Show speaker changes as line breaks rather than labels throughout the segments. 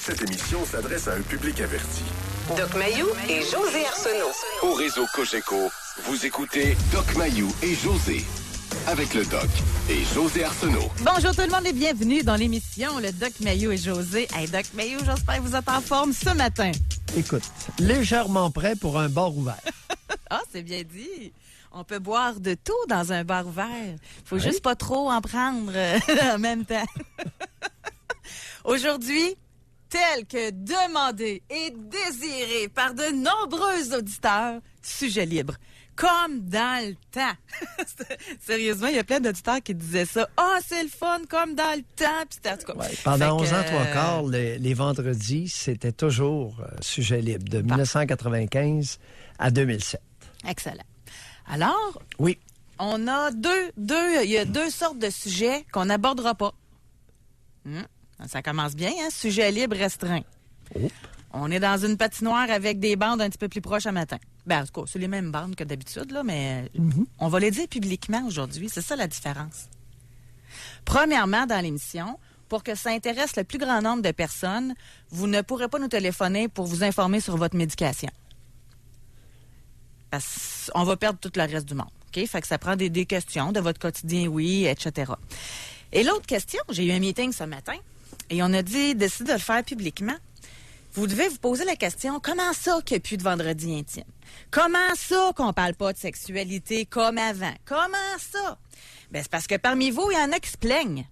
Cette émission s'adresse à un public averti.
Doc Mayou et José Arsenault.
Au réseau Cogeco, vous écoutez Doc Mayou et José. Avec le Doc et José Arsenault.
Bonjour tout le monde et bienvenue dans l'émission Le Doc Mayou et José. Hey Doc Mayou, j'espère que vous êtes en forme ce matin.
Écoute, légèrement prêt pour un bar ouvert.
Ah, c'est bien dit. On peut boire de tout dans un bar ouvert. Faut juste pas trop en prendre en même temps. Aujourd'hui, tel que demandé et désiré par de nombreux auditeurs, sujet libre. Comme dans le temps. Sérieusement, il y a plein d'auditeurs qui disaient ça. « Ah, c'est le fun, comme dans le temps. » Puis en tout cas,
pendant 11 ans, 3/4, les vendredis, c'était toujours sujet libre, de 1995 à 2007.
Excellent. Alors,
oui,
on a il y a deux sortes de sujets qu'on n'abordera pas. Ça commence bien, hein? Sujet libre restreint.
Oh.
On est dans une patinoire avec des bandes un petit peu plus proches à matin. Ben, en tout cas, c'est les mêmes bandes que d'habitude, là, mais on va les dire publiquement aujourd'hui. C'est ça la différence. Premièrement, dans l'émission, pour que ça intéresse le plus grand nombre de personnes, vous ne pourrez pas nous téléphoner pour vous informer sur votre médication. Parce qu'on va perdre tout le reste du monde. OK? Fait que ça prend des questions de votre quotidien, oui, etc. Et l'autre question, j'ai eu un meeting ce matin et on a décidé de le faire publiquement. Vous devez vous poser la question, comment ça qu'il n'y a plus de vendredi intime? Comment ça qu'on parle pas de sexualité comme avant? Comment ça? Ben, c'est parce que parmi vous, il y en a qui se plaignent.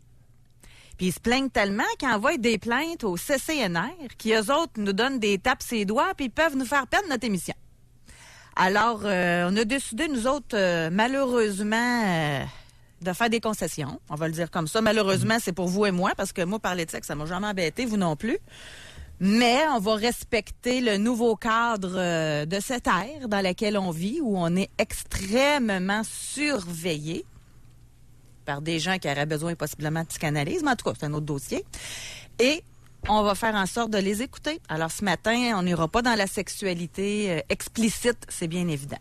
Puis ils se plaignent tellement qu'ils envoient des plaintes au CCNR, qui eux autres nous donnent des tapes ses doigts, puis ils peuvent nous faire perdre notre émission. Alors, on a décidé, nous autres, malheureusement, de faire des concessions. On va le dire comme ça. Malheureusement, c'est pour vous et moi, parce que moi, parler de sexe, ça m'a jamais embêté, vous non plus. Mais on va respecter le nouveau cadre de cette ère dans laquelle on vit, où on est extrêmement surveillé par des gens qui auraient besoin possiblement de psychanalyse. Mais en tout cas, c'est un autre dossier. Et on va faire en sorte de les écouter. Alors, ce matin, on n'ira pas dans la sexualité explicite, c'est bien évident.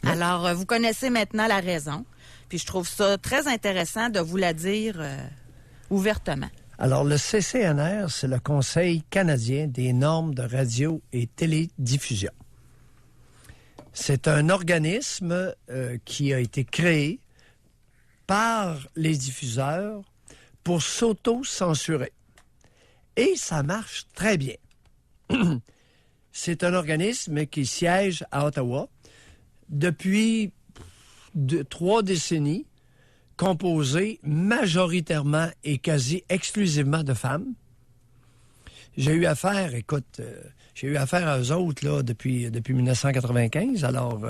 Oui. Alors, vous connaissez maintenant la raison. Puis, je trouve ça très intéressant de vous la dire ouvertement.
Alors, le CCNR, c'est le Conseil canadien des normes de radio et télédiffusion. C'est un organisme qui a été créé par les diffuseurs pour s'auto-censurer. Et ça marche très bien. C'est un organisme qui siège à Ottawa depuis 3 décennies, composé majoritairement et quasi exclusivement de femmes. J'ai eu affaire à eux autres là, depuis 1995, alors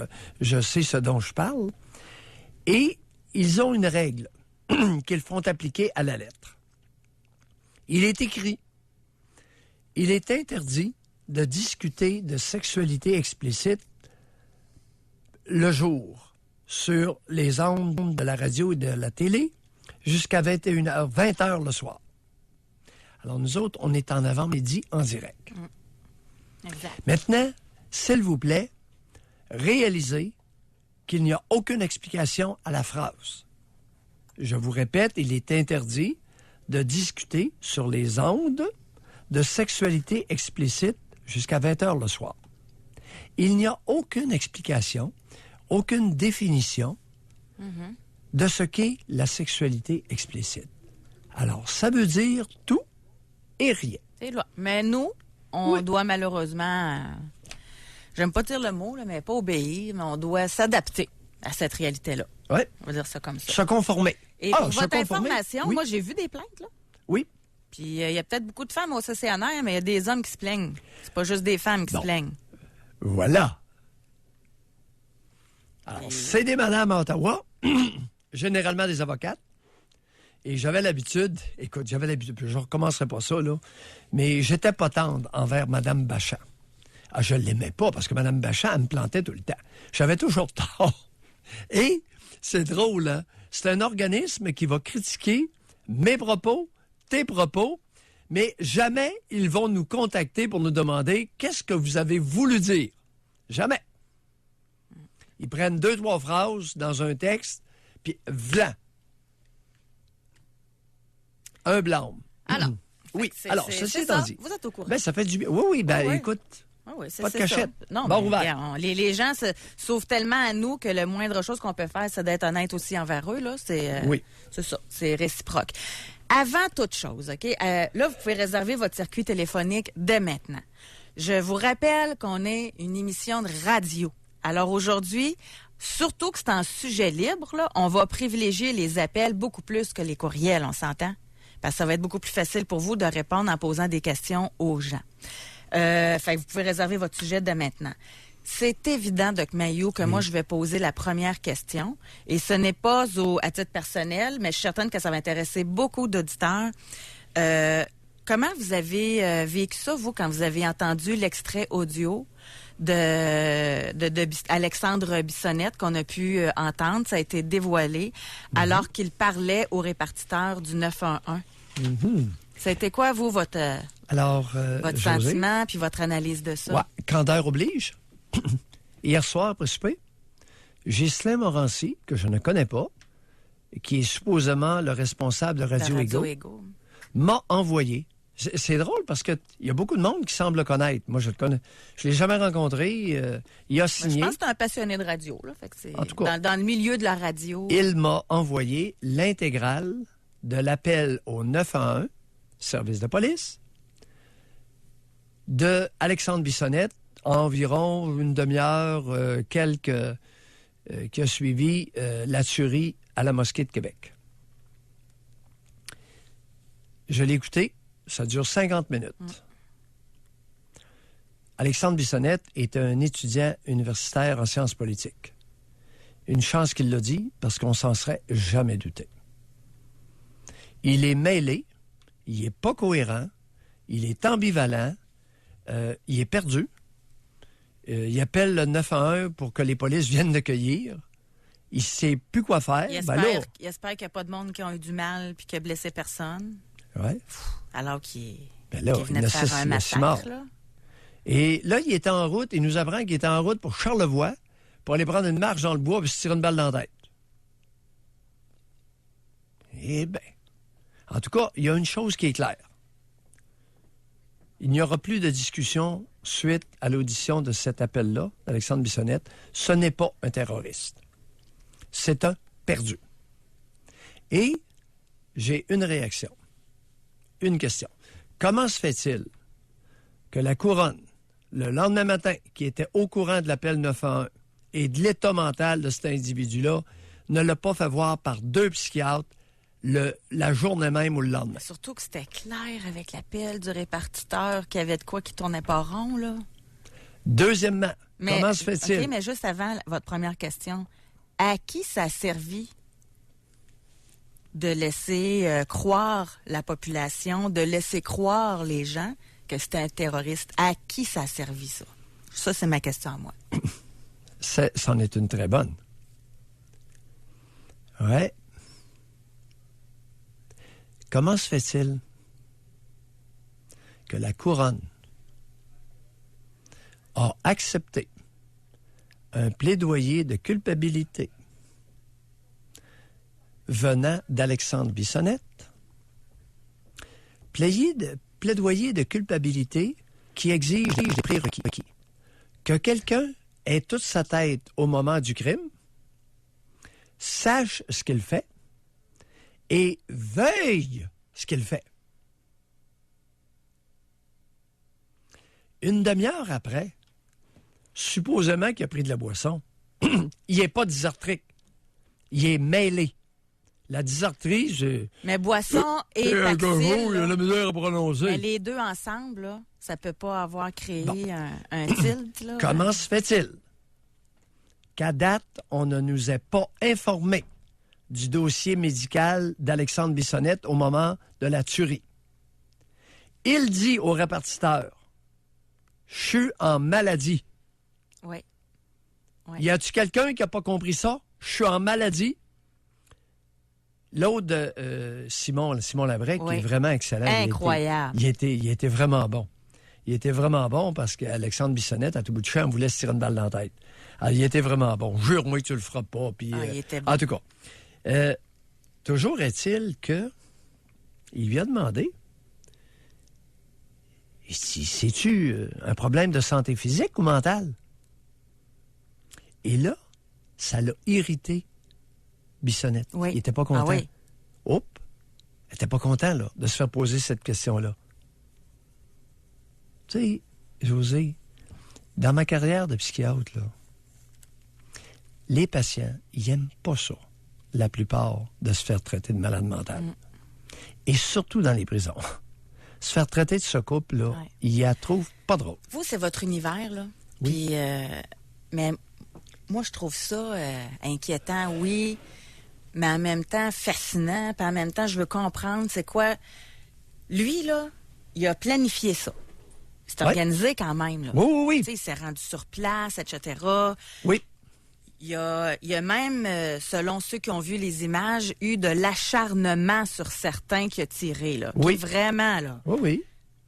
je sais ce dont je parle. Et ils ont une règle qu'ils font appliquer à la lettre. Il est écrit: il est interdit de discuter de sexualité explicite le jour sur les ondes de la radio et de la télé jusqu'à 21h, 20h le soir. Alors nous autres, on est en avant-midi en direct.
Exact.
Maintenant, s'il vous plaît, réalisez qu'il n'y a aucune explication à la phrase. Je vous répète, il est interdit de discuter sur les ondes de sexualité explicite jusqu'à 20h le soir. Il n'y a aucune explication, aucune définition de ce qu'est la sexualité explicite. Alors, ça veut dire tout et rien.
C'est là. Mais nous, on doit malheureusement, j'aime pas dire le mot, là, mais pas obéir, mais on doit s'adapter à cette réalité-là.
Oui.
On va dire ça comme ça.
Se conformer.
Et pour votre information, moi, j'ai vu des plaintes, là.
Oui.
Puis, il y a peut-être beaucoup de femmes au CCNR, mais il y a des hommes qui se plaignent. C'est pas juste des femmes qui se plaignent.
Voilà. Alors, c'est des madames à Ottawa, généralement des avocates. Et j'avais l'habitude, je ne recommencerai pas ça, là, mais j'étais pas tendre envers Mme Bachand. Ah, je l'aimais pas parce que Mme Bachand, elle me plantait tout le temps. J'avais toujours tort. Et c'est drôle, hein? C'est un organisme qui va critiquer mes propos, tes propos, mais jamais ils vont nous contacter pour nous demander qu'est-ce que vous avez voulu dire. Jamais. Ils prennent 2-3 phrases dans un texte, puis v'là. Un blâme.
Alors,
Oui.
C'est-
Alors,
c'est-
ceci
c'est
étant
ça.
dit.
Vous êtes au courant.
Ben, ça fait du bien. Oui, ben,
Ouais.
écoute.
Ah oui,
Pas de
c'est
cachette.
ça. Non,
Bord
mais
ouvert.
regarde, les gens se sauvent tellement à nous que le moindre chose qu'on peut faire, c'est d'être honnête aussi envers eux. Là.
Oui.
C'est ça, c'est réciproque. Avant toute chose, OK? Là, vous pouvez réserver votre circuit téléphonique dès maintenant. Je vous rappelle qu'on est une émission de radio. Alors aujourd'hui, surtout que c'est un sujet libre, là, on va privilégier les appels beaucoup plus que les courriels, on s'entend? Parce que ça va être beaucoup plus facile pour vous de répondre en posant des questions aux gens. Fait que vous pouvez réserver votre sujet dès maintenant. C'est évident, Doc Mayou, que moi, je vais poser la première question. Et ce n'est pas à titre personnel, mais je suis certaine que ça va intéresser beaucoup d'auditeurs. Comment vous avez vécu ça, vous, quand vous avez entendu l'extrait audio de Alexandre Bissonnette qu'on a pu entendre? Ça a été dévoilé alors qu'il parlait aux répartiteurs du 911. Ça a été quoi, vous, votre
José,
sentiment puis votre analyse de ça?
Ouais, candeur oblige. Hier soir, après souper, Ghislain Morancy, que je ne connais pas, qui est supposément le responsable de Radio Ego, m'a envoyé. C'est drôle parce qu'il y a beaucoup de monde qui semble le connaître. Moi, je le connais. Je ne l'ai jamais rencontré. Il a signé.
Je pense que c'est un passionné de radio. Là, fait que c'est
en tout cas,
dans le milieu de la radio.
Il m'a envoyé l'intégrale de l'appel au 911, service de police, de Alexandre Bissonnette, environ une demi-heure, qui a suivi la tuerie à la mosquée de Québec. Je l'ai écouté, ça dure 50 minutes. Alexandre Bissonnette est un étudiant universitaire en sciences politiques. Une chance qu'il l'a dit, parce qu'on s'en serait jamais douté. Il est mêlé, il n'est pas cohérent, il est ambivalent, il est perdu. Il appelle le 911 pour que les polices viennent le cueillir. Il ne sait plus quoi faire.
Il espère qu'il n'y a pas de monde qui a eu du mal puis qui a blessé personne.
Ouais.
Alors qu'il
il
venait de faire un massacre. Là.
Et là, il était en route. Il nous apprend qu'il était en route pour Charlevoix pour aller prendre une marche dans le bois et se tirer une balle dans la tête. Eh bien, en tout cas, il y a une chose qui est claire. Il n'y aura plus de discussion suite à l'audition de cet appel-là, d'Alexandre Bissonnette. Ce n'est pas un terroriste. C'est un perdu. Et j'ai une réaction. Une question. Comment se fait-il que la couronne, le lendemain matin, qui était au courant de l'appel 911 et de l'état mental de cet individu-là, ne l'a pas fait voir par 2 psychiatres la journée même ou le lendemain?
Surtout que c'était clair avec l'appel du répartiteur qu'il y avait de quoi qui tournait pas rond, là.
Deuxièmement, comment se fait-il?
OK, mais juste avant votre première question, à qui ça a servi de laisser croire la population, de laisser croire les gens que c'était un terroriste? À qui ça a servi, ça? Ça, c'est ma question à moi.
C'en est une très bonne. Ouais. Comment se fait-il que la couronne a accepté un plaidoyer de culpabilité venant d'Alexandre Bissonnette, plaidoyer de culpabilité qui exige des prérequis. Que quelqu'un ait toute sa tête au moment du crime, sache ce qu'il fait et veuille ce qu'il fait. Une demi-heure après, supposément qu'il a pris de la boisson, il n'est pas dysarthrique. Il est mêlé. La dysarthrie,
Mais boisson et Paxil,
il a la misère à prononcer.
mais les deux ensemble, là, ça peut pas avoir créé un tilt. Là.
Comment se fait-il qu'à date, on ne nous ait pas informé du dossier médical d'Alexandre Bissonnette au moment de la tuerie? Il dit au répartiteur, « Je suis en maladie. »
Oui.
Y a-tu quelqu'un qui n'a pas compris ça? « Je suis en maladie. » L'autre, Simon Labrec, qui est vraiment excellent.
Incroyable.
Il était vraiment bon. Il était vraiment bon parce qu'Alexandre Bissonnette, à tout bout de champ, voulait se tirer une balle dans la tête. Alors, il était vraiment bon. Jure-moi que tu le feras pas. Puis,
il était bon.
En tout cas, toujours est-il que il lui a demandé C'est-tu un problème de santé physique ou mentale? Et là, ça l'a irrité Bissonnette.
Oui.
Il était pas content.
Ah oui.
Oups! Il était pas content, là, de se faire poser cette question-là. Tu sais, José, dans ma carrière de psychiatre, là, les patients, ils n'aiment pas ça, la plupart, de se faire traiter de malade mental. Et surtout dans les prisons. Se faire traiter de ce couple-là,
Ouais.
ils la trouvent pas drôle.
Vous, c'est votre univers, là.
Oui.
Puis, mais moi, je trouve ça inquiétant, oui, mais en même temps fascinant, puis en même temps, je veux comprendre c'est quoi. Lui, là, il a planifié ça. C'est
Ouais.
organisé quand même, là.
Oui, oui, oui.
Tu sais, il s'est rendu sur place, etc.
Oui.
Il y a même, selon ceux qui ont vu les images, eu de l'acharnement sur certains qui a tiré, là.
Oui.
Qui, vraiment, là.
Oui, oui.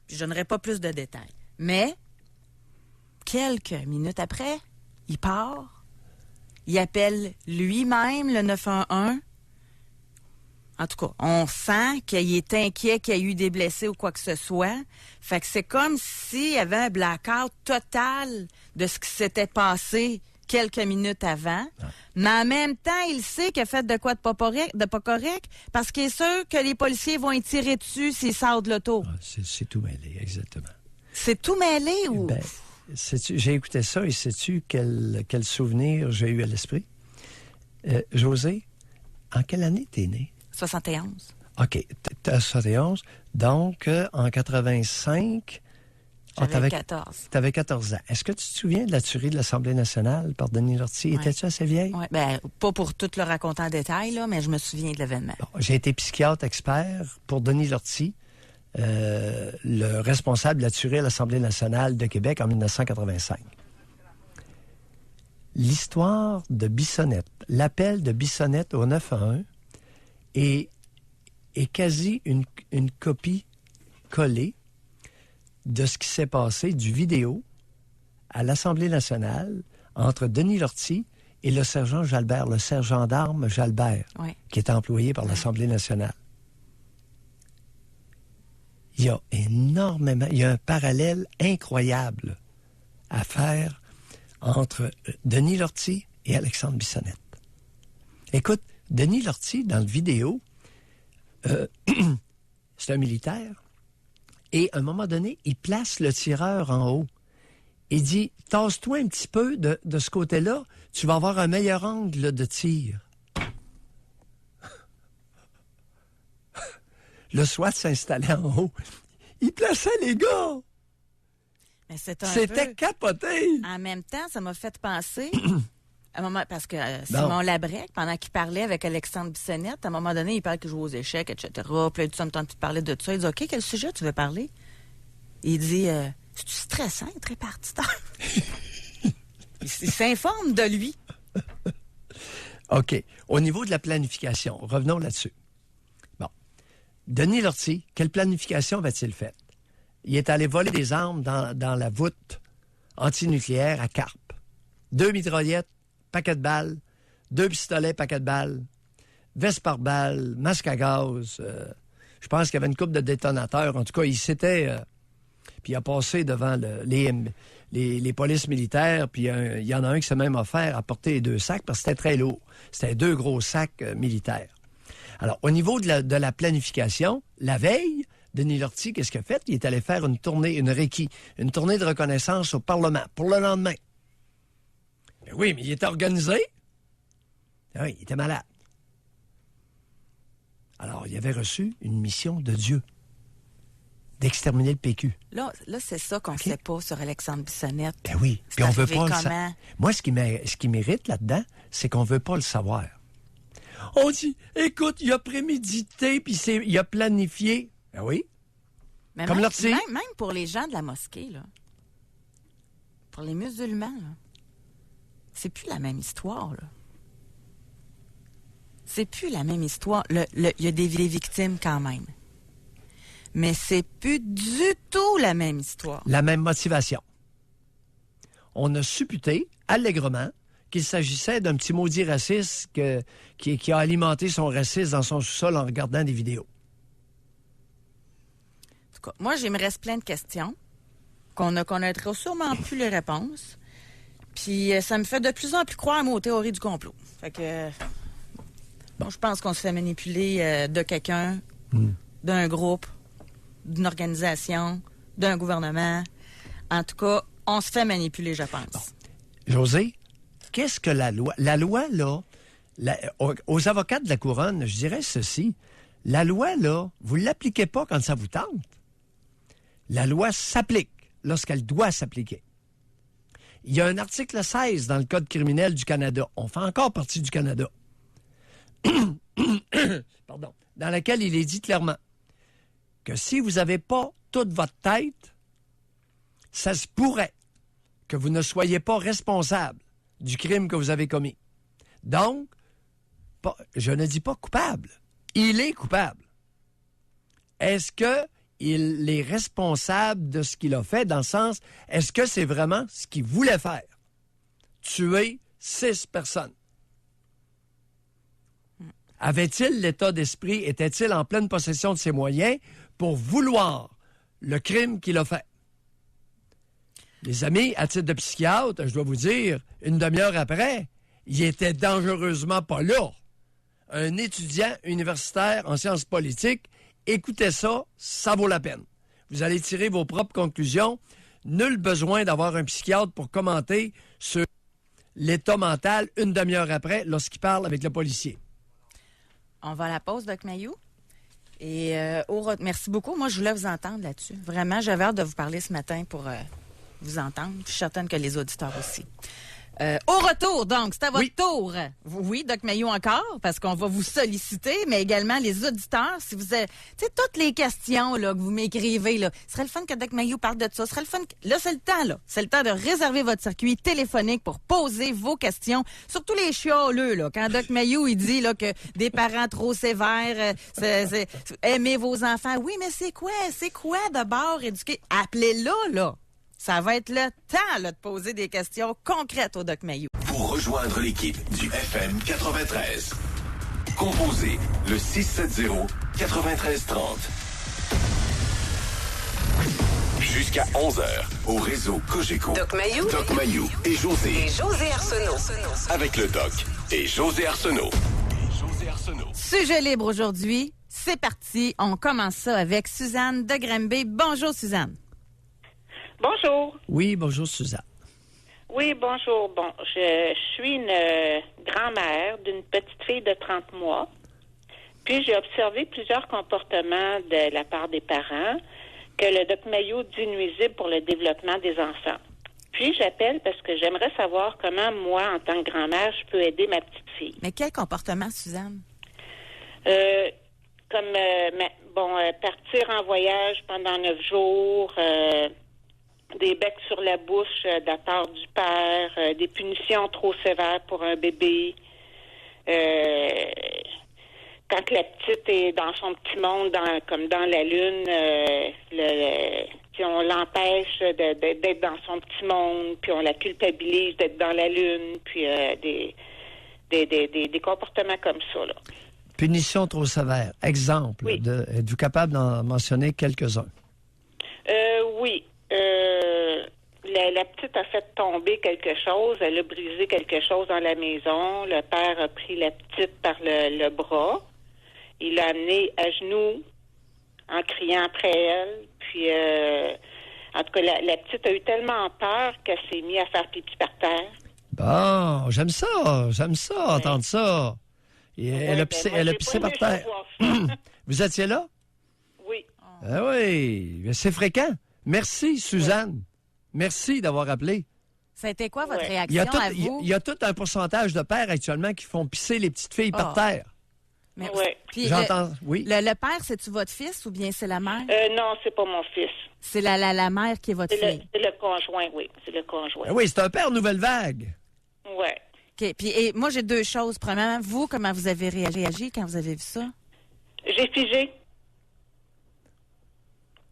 Je donnerai pas plus de détails. Mais, quelques minutes après, il part. Il appelle lui-même le 911. En tout cas, on sent qu'il est inquiet, qu'il y a eu des blessés ou quoi que ce soit. Fait que c'est comme s'il y avait un blackout total de ce qui s'était passé quelques minutes avant. Mais en même temps, il sait qu'il a fait de quoi de pas correct parce qu'il est sûr que les policiers vont y tirer dessus s'il sort de l'auto.
Ah, c'est tout mêlé, exactement.
C'est tout mêlé ou...
Ben, j'ai écouté ça et sais-tu quel souvenir j'ai eu à l'esprit? José, en quelle année t'es né?
71.
OK, t'as 71. Donc, en 85...
J'avais 14.
T'avais 14 ans. Est-ce que tu te souviens de la tuerie de l'Assemblée nationale par Denis Lortie?
Ouais.
Étais-tu assez vieille?
Ouais, ben, pas pour tout le raconter en détail, là, mais je me souviens de l'événement.
Bon, j'ai été psychiatre expert pour Denis Lortie, le responsable de la tuerie à l'Assemblée nationale de Québec en 1985. L'histoire de Bissonnette, l'appel de Bissonnette au 911 est quasi une copie collée de ce qui s'est passé du vidéo à l'Assemblée nationale entre Denis Lortie et le sergent Jalbert, le sergent d'armes Jalbert,
Ouais.
qui est employé par l'Assemblée nationale. Il y a un parallèle incroyable à faire entre Denis Lortie et Alexandre Bissonnette. Écoute, Denis Lortie, dans le vidéo, c'est un militaire, et à un moment donné, il place le tireur en haut. Il dit, tasse-toi un petit peu de ce côté-là, tu vas avoir un meilleur angle de tir. Le SWAT s'installait en haut. Il plaçait les gars.
Mais c'était
C'était capoté.
En même temps, ça m'a fait penser... À un moment, parce que Simon Labrec, pendant qu'il parlait avec Alexandre Bissonnette, à un moment donné, il parle qu'il joue aux échecs, etc. Puis là, il dit, ça me tente de parler de ça. Il dit, OK, quel sujet tu veux parler? Il dit, c'est-tu stressant, être répartiteur? il s'informe de lui.
OK. Au niveau de la planification, revenons là-dessus. Bon. Denis Lortie, quelle planification va-t-il faire? Il est allé voler des armes dans la voûte antinucléaire à Carpe. 2 mitraillettes, paquet de balles, 2 pistolets, paquet de balles, veste par balle, masque à gaz. Je pense qu'il y avait une couple de détonateurs. En tout cas, il s'était... puis il a passé devant les polices militaires, puis il y en a un qui s'est même offert à porter les 2 sacs parce que c'était très lourd. C'était 2 gros sacs militaires. Alors, au niveau de la planification, la veille, Denis Lortie, qu'est-ce qu'il a fait? Il est allé faire une tournée de reconnaissance au Parlement pour le lendemain. Ben oui, mais il était organisé. Oui, il était malade. Alors, il avait reçu une mission de Dieu, d'exterminer le PQ.
Là c'est ça qu'on ne sait pas sur Alexandre Bissonnette.
Ben oui,
C'est
puis on veut
arrivé
pas le
comment?
savoir. Moi, ce qui m'irrite là-dedans, c'est qu'on veut pas le savoir. On dit, écoute, il a prémédité, puis il a planifié. Ben oui.
Mais
Comme Lortie.
même pour les gens de la mosquée, là, pour les musulmans, là, c'est plus la même histoire, là. C'est plus la même histoire. Il y a des victimes quand même. Mais c'est plus du tout la même histoire.
La même motivation. On a supputé, allègrement, qu'il s'agissait d'un petit maudit raciste qui a alimenté son racisme dans son sous-sol en regardant des vidéos.
En tout cas, moi, il me reste plein de questions. qu'on ne connaîtra sûrement plus les réponses. Puis ça me fait de plus en plus croire aux théories du complot. Fait que bon, je pense qu'on se fait manipuler de quelqu'un, d'un groupe, d'une organisation, d'un gouvernement. En tout cas, on se fait manipuler, je pense.
Bon. José, qu'est-ce que la loi? La loi, là, aux avocats de la couronne, je dirais ceci. La loi, là, vous ne l'appliquez pas quand ça vous tente. La loi s'applique lorsqu'elle doit s'appliquer. Il y a un article 16 dans le Code criminel du Canada. On fait encore partie du Canada. Pardon. Dans lequel il est dit clairement que si vous n'avez pas toute votre tête, ça se pourrait que vous ne soyez pas responsable du crime que vous avez commis. Donc, je ne dis pas coupable. Il est coupable. Est-ce qu'il est responsable de ce qu'il a fait, dans le sens, est-ce que c'est vraiment ce qu'il voulait faire? Tuer 6 personnes. Avait-il l'état d'esprit, était-il en pleine possession de ses moyens pour vouloir le crime qu'il a fait? Les amis, à titre de psychiatre, je dois vous dire, une demi-heure après, il était dangereusement pas là. Un étudiant universitaire en sciences politiques, écoutez ça, ça vaut la peine. Vous allez tirer vos propres conclusions. Nul besoin d'avoir un psychiatre pour commenter sur l'état mental une demi-heure après lorsqu'il parle avec le policier.
On va à la pause, Doc Mayou. Et merci beaucoup. Moi, je voulais vous entendre là-dessus. Vraiment, j'avais hâte de vous parler ce matin pour vous entendre. Je suis certaine que les auditeurs aussi. Au retour, donc, c'est à votre tour. Oui, Doc Mayou encore, parce qu'on va vous solliciter, mais également les auditeurs. Si vous avez, tu sais, toutes les questions là, que vous m'écrivez, là, ce serait le fun que Doc Mayou parle de ça. Ce serait le fun. Là, c'est le temps, là. C'est le temps de réserver votre circuit téléphonique pour poser vos questions. Surtout les chialeux, là. Quand Doc Mayou, il dit là, que des parents trop sévères, aimez vos enfants. Oui, mais c'est quoi? C'est quoi d'abord éduquer? Appelez-là, là. Ça va être le temps là, de poser des questions concrètes au Doc Mayou.
Pour rejoindre l'équipe du FM 93, composez le 670-9330. Jusqu'à 11h, au réseau Cogeco.
Doc Mayou.
Doc Mayou et José.
Et José Arsenault.
Avec le Doc et José Arsenault.
Sujet libre aujourd'hui. C'est parti. On commence ça avec Suzanne de Granby. Bonjour, Suzanne.
Bonjour.
Oui, bonjour, Suzanne.
Oui, bonjour. Bon, je suis une grand-mère d'une petite fille de 30 mois. Puis, j'ai observé plusieurs comportements de la part des parents que le Doc Mayou dit nuisibles pour le développement des enfants. Puis, j'appelle parce que j'aimerais savoir comment, moi, en tant que grand-mère, je peux aider ma petite fille.
Mais quel comportement, Suzanne?
Partir en voyage pendant 9 jours... des becs sur la bouche de la part du père, des punitions trop sévères pour un bébé. Quand la petite est dans son petit monde, comme dans la lune, on l'empêche d'être dans son petit monde, puis on la culpabilise d'être dans la lune, puis des comportements comme ça, là.
Punition trop sévère. Exemple.
Oui.
Êtes-vous capable d'en mentionner quelques-uns?
Oui. La petite a fait tomber quelque chose, elle a brisé quelque chose dans la maison. Le père a pris la petite par le bras. Il l'a amenée à genoux en criant après elle. Puis, en tout cas, la petite a eu tellement peur qu'elle s'est mise à faire pipi par terre.
Bon, j'aime ça, entendre ça. Et elle a pissé par terre. Vous étiez là?
Oui.
Ah oui, c'est fréquent. Merci, Suzanne. Merci d'avoir appelé.
Ça a été quoi votre
Il
réaction à vous?
y a tout un pourcentage de pères actuellement qui font pisser les petites filles par terre.
Mais,
Ouais.
puis,
J'entends, oui.
Le père, c'est-tu votre fils ou bien c'est la mère?
Non, c'est pas mon fils.
C'est la mère qui est votre fille.
C'est le conjoint, oui. C'est le conjoint.
Ah oui, c'est un père nouvelle vague.
Ouais.
OK. Puis moi, j'ai deux choses. Premièrement, vous, comment vous avez réagi quand vous avez vu ça?
J'ai figé.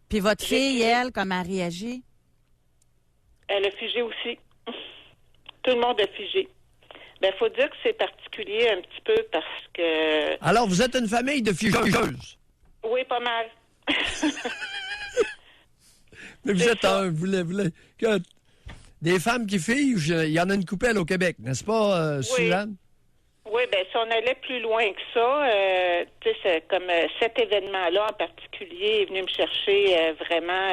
Puis votre
J'ai
fille,
figé.
elle, comment elle a réagi?
Elle a figé aussi. Tout le monde a figé. Ben, faut dire que c'est particulier un petit peu parce que...
Alors, vous êtes une famille de figeuses.
Oui, pas mal.
Mais vous
C'est
êtes
ça.
des femmes qui figent, il y en a une coupelle au Québec, n'est-ce pas, Suzanne?
Oui, bien, si on allait plus loin que ça, tu sais, c'est comme cet événement-là en particulier est venu me chercher vraiment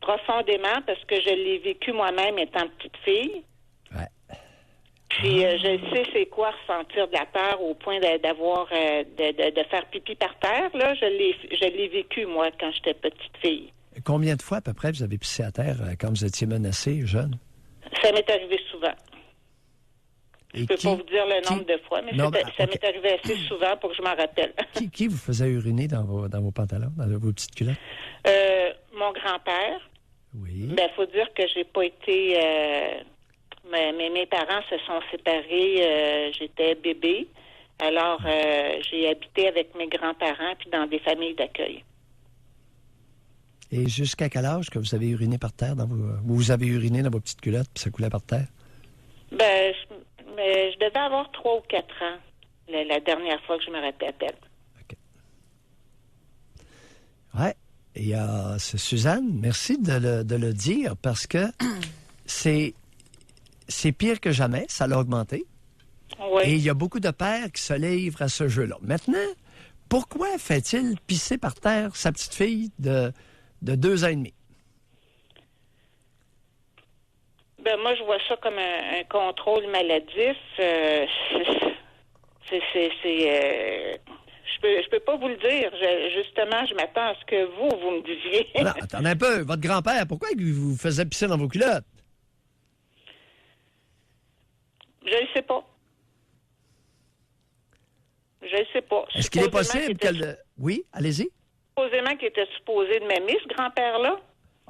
profondément parce que je l'ai vécu moi-même étant petite fille.
Ouais.
Puis je sais c'est quoi ressentir de la peur au point d'avoir de faire pipi par terre. Là, je l'ai vécu moi quand j'étais petite fille.
Combien de fois à peu près vous avez pissé à terre quand vous étiez menacé, jeune?
Ça m'est arrivé souvent.
Et
Je peux pas vous dire le nombre de fois, mais
Non,
ça
OK.
m'est arrivé assez souvent pour que je m'en rappelle.
Qui vous faisait uriner dans vos pantalons, dans vos petites culottes?
Mon grand-père.
Oui.
Ben, faut dire que j'ai pas été. Mes parents se sont séparés. J'étais bébé. Alors, j'ai habité avec mes grands-parents puis dans des familles d'accueil.
Et jusqu'à quel âge que vous avez uriné par terre vous avez uriné dans vos petites culottes puis ça coulait par terre?
Ben, je devais avoir 3 ou 4 ans la dernière fois que je me rappelle.
OK. Ouais. Et Suzanne, merci de le dire parce que c'est pire que jamais, ça l'a augmenté.
Oui.
Et il y a beaucoup de pères qui se livrent à ce jeu-là. Maintenant, pourquoi fait-il pisser par terre sa petite fille de 2 ans et demi?
Ben, moi, je vois ça comme un contrôle maladif. Je peux pas vous le dire. Justement, je m'attends à ce que vous me disiez.
Non, attendez un peu. Votre grand-père, pourquoi il vous faisait pisser dans vos culottes?
Je ne sais pas. Je ne sais pas.
Est-ce qu'il est
Supposément
possible
qu'il était-
qu'elle... Oui, allez-y.
Supposément qu'il était supposé de m'aimer, ce grand-père-là.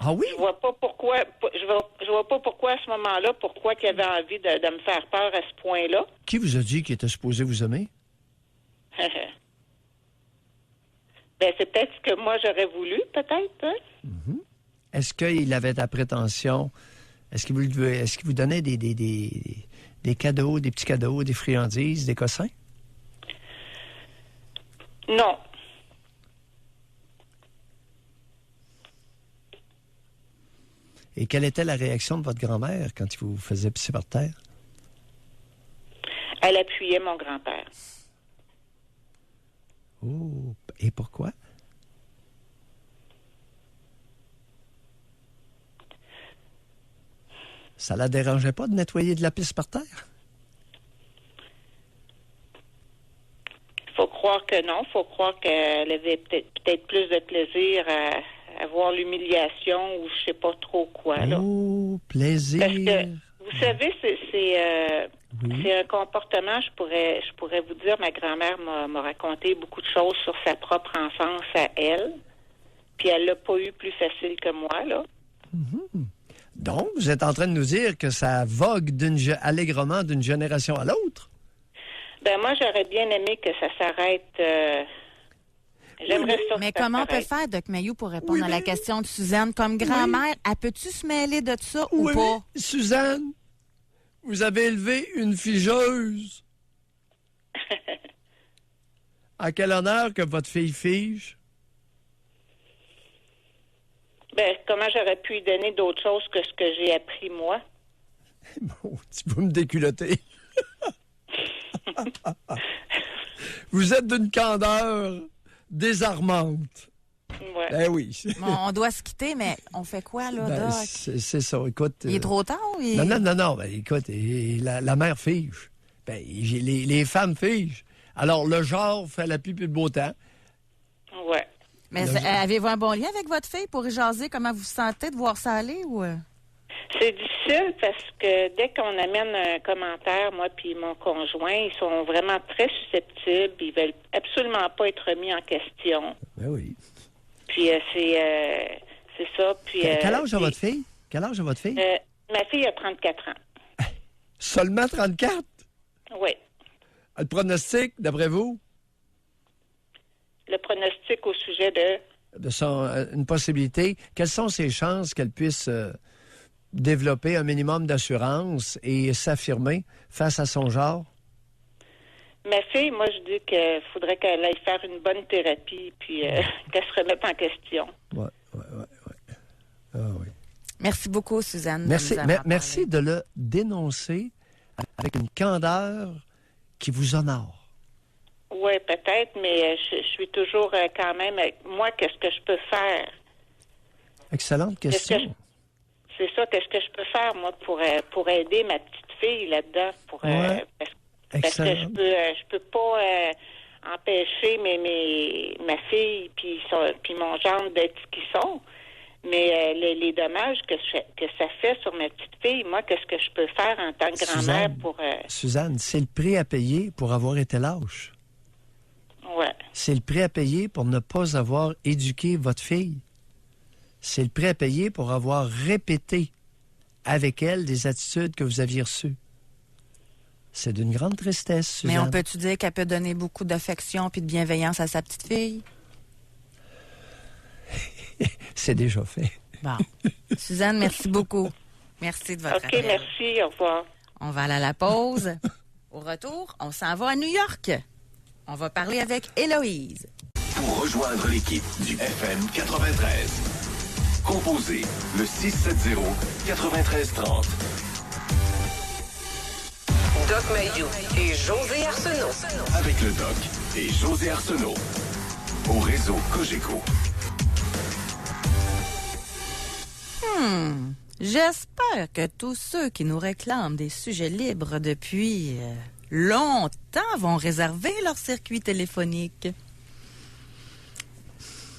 Ah oui?
Je vois pas pourquoi. Je vois pas pourquoi à ce moment-là, pourquoi qu'il avait envie de me faire peur à ce point-là.
Qui vous a dit qu'il était supposé vous aimer?
Ben, c'est peut-être ce que moi j'aurais voulu, peut-être. Hein?
Est-ce qu'il avait la prétention... Est-ce qu'il vous donnait des cadeaux, des petits cadeaux, des friandises, des cossins?
Non.
Et quelle était la réaction de votre grand-mère quand il vous faisait pisser par terre?
Elle appuyait mon grand-père.
Oh, et pourquoi? Ça la dérangeait pas de nettoyer de la pisse par terre?
Faut croire que non. Faut croire qu'elle avait peut-être plus de plaisir à voir l'humiliation ou je sais pas trop quoi. Là.
Oh, plaisir!
Parce que, vous savez, c'est un comportement, je pourrais vous dire, ma grand-mère m'a raconté beaucoup de choses sur sa propre enfance à elle, puis elle l'a pas eu plus facile que moi, là.
Donc, vous êtes en train de nous dire que ça vogue allègrement d'une génération à l'autre?
Ben moi, j'aurais bien aimé que ça s'arrête. J'aimerais ça.
Mais
que ça
comment on peut
s'arrête.
faire, Doc Mayou, pour répondre
Oui,
à la
mais-
question de Suzanne? Comme grand-mère, elle peut-tu se mêler de ça ou
Oui,
pas?
mais Suzanne, vous avez élevé une figeuse. À quel honneur que votre fille fige?
Ben, comment j'aurais pu lui donner d'autres choses que ce que j'ai appris, moi?
Bon, tu peux me déculotter. Vous êtes d'une candeur désarmante.
Ouais.
Ben oui.
Bon, on doit se quitter, mais on fait quoi, là,
Ben,
Doc?
c'est ça. Écoute.
Il est trop tard?
Non. Ben, écoute, la mère fige. Ben, les femmes figent. Alors, le genre fait la pipe et le beau temps.
Ouais.
Mais avez-vous un bon lien avec votre fille pour y jaser? Comment vous vous sentez de voir ça aller? Ou...
C'est difficile parce que dès qu'on amène un commentaire, moi puis mon conjoint, ils sont vraiment très susceptibles. Ils veulent absolument pas être remis en question.
Ben oui.
Puis c'est ça. Puis
Quel âge a
puis,
votre fille? Quel âge a votre fille?
ma fille a 34 ans.
Seulement 34?
Oui.
Le pronostic, d'après vous?
Le pronostic au sujet de...
Une possibilité. Quelles sont ses chances qu'elle puisse développer un minimum d'assurance et s'affirmer face à son genre?
Ma fille, moi, je dis qu'il faudrait qu'elle aille faire une bonne thérapie puis qu'elle se remette en question.
Ouais.
Merci beaucoup, Suzanne.
Merci,
de nous avoir
merci de le dénoncer avec une candeur qui vous honore.
Oui, peut-être, mais je suis toujours quand même... Moi, qu'est-ce que je peux faire?
Excellente question.
C'est ça, qu'est-ce que je peux faire, moi, pour aider ma petite fille là-dedans?
Ouais.
Parce que je peux pas empêcher ma fille puis mon gendre d'être ce qu'ils sont. Mais les dommages que ça fait sur ma petite fille, moi, qu'est-ce que je peux faire en tant que grand-mère pour...
Suzanne, c'est le prix à payer pour avoir été lâche.
Ouais.
C'est le prix à payer pour ne pas avoir éduqué votre fille. C'est le prix à payer pour avoir répété avec elle des attitudes que vous aviez reçues. C'est d'une grande tristesse, Suzanne.
Mais on peut-tu dire qu'elle peut donner beaucoup d'affection puis de bienveillance à sa petite fille?
C'est déjà fait.
Bon. Suzanne, merci beaucoup. Merci de votre
OK,
appel.
merci, au revoir.
On va aller à la pause. Au retour, on s'en va à New York. On va parler avec Héloïse.
Pour rejoindre l'équipe du FM 93, composez le 670-9330.
Doc Mayou et José Arsenault.
Avec le Doc et José Arsenault. Au réseau Cogeco.
J'espère que tous ceux qui nous réclament des sujets libres depuis longtemps vont réserver leur circuit téléphonique.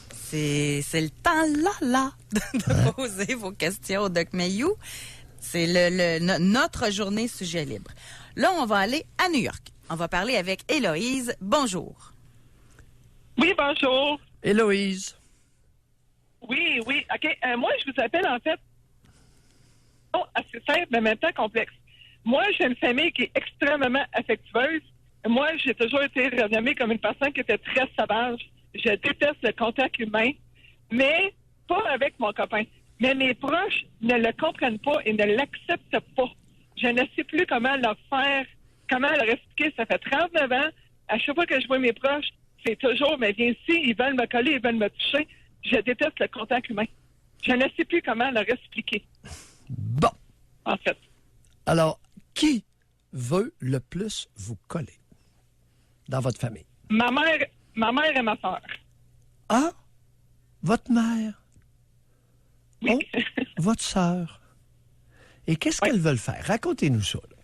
C'est le temps là de poser vos questions au Doc Mayou. C'est notre journée sujet libre. Là, on va aller à New York. On va parler avec Héloïse. Bonjour.
Oui, bonjour.
Héloïse.
Oui. OK. Moi, je vous appelle, en fait, assez simple, mais en même temps complexe. Moi, j'ai une famille qui est extrêmement affectueuse. Moi, j'ai toujours été renommée comme une personne qui était très sauvage. Je déteste le contact humain, mais pas avec mon copain. Mais mes proches ne le comprennent pas et ne l'acceptent pas. Je ne sais plus comment leur faire, comment leur expliquer. Ça fait 39 ans. À chaque fois que je vois mes proches, c'est toujours, mais viens ici, ils veulent me coller, ils veulent me toucher. Je déteste le contact humain. Je ne sais plus comment leur expliquer.
Bon.
En fait.
Alors, qui veut le plus vous coller dans votre famille?
Ma mère et ma soeur.
Ah, votre mère.
Oui.
Oh, votre sœur. Et qu'est-ce qu'elles veulent faire? Racontez-nous ça. Là.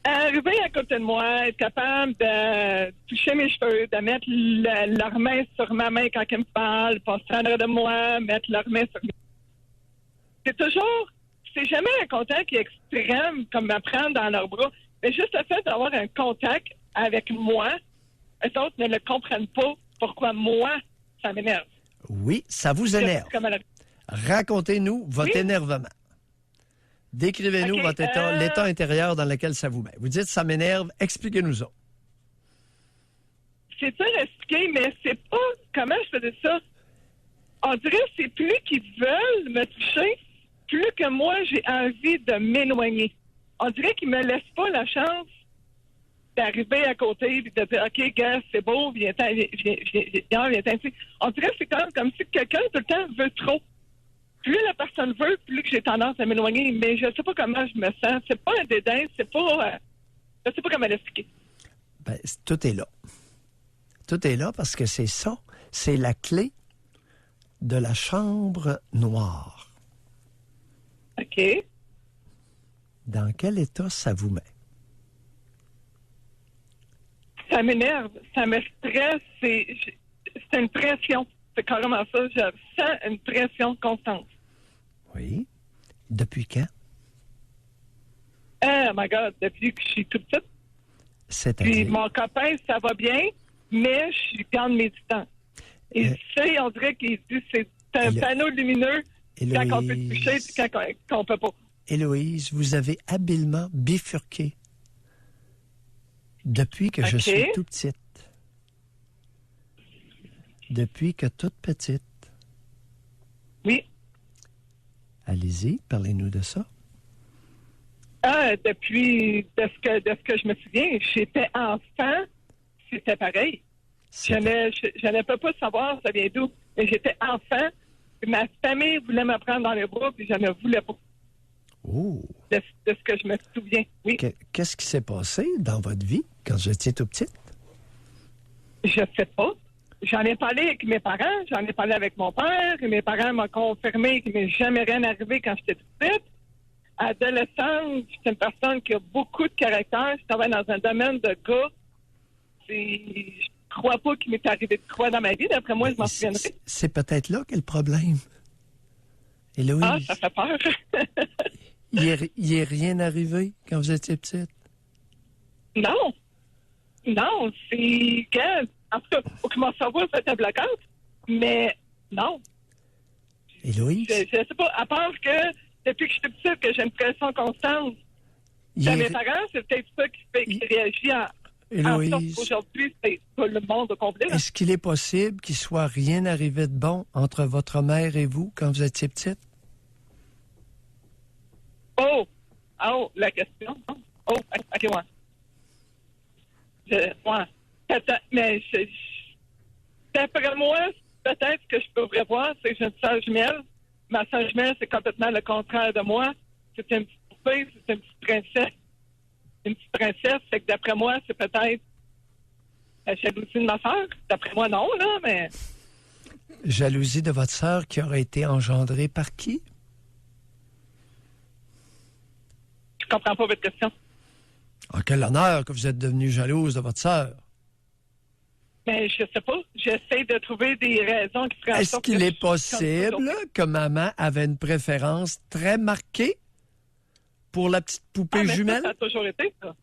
Arriver à côté de moi, être capable de toucher mes cheveux, de mettre leur main sur ma main quand ils me parlent, passer en arrière de moi, mettre leur main sur... C'est jamais un contact qui est extrême, comme me prendre dans leurs bras, mais juste le fait d'avoir un contact avec moi, les autres ne le comprennent pas pourquoi moi, ça m'énerve.
Oui, ça vous énerve. Racontez-nous votre énervement. Décrivez-nous votre l'état intérieur dans lequel ça vous met. Vous dites ça m'énerve, expliquez-nous ça.
C'est dur à expliquer, mais c'est pas comment je faisais ça. On dirait que c'est plus qu'ils veulent me toucher, plus que moi j'ai envie de m'éloigner. On dirait qu'ils me laissent pas la chance d'arriver à côté et de dire OK, gars, c'est beau, viens-t'en ici. On dirait que c'est quand même comme si quelqu'un tout le temps veut trop. Plus la personne veut, plus que j'ai tendance à m'éloigner. Mais je ne sais pas comment je me sens. C'est pas un dédain, c'est pas... je sais pas comment l'expliquer.
Ben, tout est là. Tout est là parce que c'est ça. C'est la clé de la chambre noire.
OK.
Dans quel état ça vous met?
Ça m'énerve, ça me stresse, c'est une pression. C'est carrément ça. Je sens une pression constante.
Oui. Depuis quand?
Oh my God, depuis que je suis toute petite.
C'est-à-dire?
Puis mon copain, ça va bien, mais je garde mes distances. Et on dirait qu'il dit c'est un panneau lumineux quand on peut toucher et quand on peut pas.
Héloïse, vous avez habilement bifurqué depuis que je suis tout petite. Depuis que toute petite.
Oui.
Allez-y, parlez-nous de ça.
Depuis de ce que je me souviens, j'étais enfant, c'était pareil. Je ne peux pas savoir ça vient d'où, mais j'étais enfant, Ma famille voulait me prendre dans les bras, puis je ne voulais pas.
Oh!
De ce que je me souviens, oui.
Qu'est-ce qui s'est passé dans votre vie quand vous étiez tout petite?
Je sais pas. J'en ai parlé avec mes parents, j'en ai parlé avec mon père, et mes parents m'ont confirmé qu'il ne m'est jamais rien arrivé quand j'étais toute petite. Adolescente, c'est une personne qui a beaucoup de caractère. Je travaille dans un domaine de gars. Je crois pas qu'il m'est arrivé de quoi dans ma vie. D'après moi, je m'en souviendrai.
C'est peut-être là qu'est le problème. Héloïse.
Ah, ça fait peur.
Il est rien arrivé quand vous étiez petite?
Non. Non, c'est quand... En tout cas, faut que mon cerveau fasse un blocage. Mais non.
Héloïse?
Je sais pas. À part que depuis que je suis petite, que j'ai une pression constante. Chez mes parents, c'est peut-être ça qui réagit en sorte qu'aujourd'hui, c'est pas le monde au complet.
Est-ce qu'il est possible qu'il soit rien arrivé de bon entre votre mère et vous quand vous étiez petite?
Oh, la question. Oh, OK, ouais. Mais d'après moi, peut-être que je peux voir, c'est que j'ai une sœur jumelle. Ma sœur jumelle, c'est complètement le contraire de moi. C'est une petite poupée, c'est une petite princesse. Une petite princesse, c'est que d'après moi, c'est peut-être la jalousie de ma sœur. D'après moi, non, là, mais...
Jalousie de votre sœur qui aurait été engendrée par qui?
Je comprends pas votre question.
En quel honneur que vous êtes devenue jalouse de votre sœur.
Mais je sais pas. J'essaie de trouver des raisons qui feraient en
Est-ce
sorte
qu'il
que
est possible que maman avait une préférence très marquée pour la petite poupée jumelle?
Ça a toujours été, ça.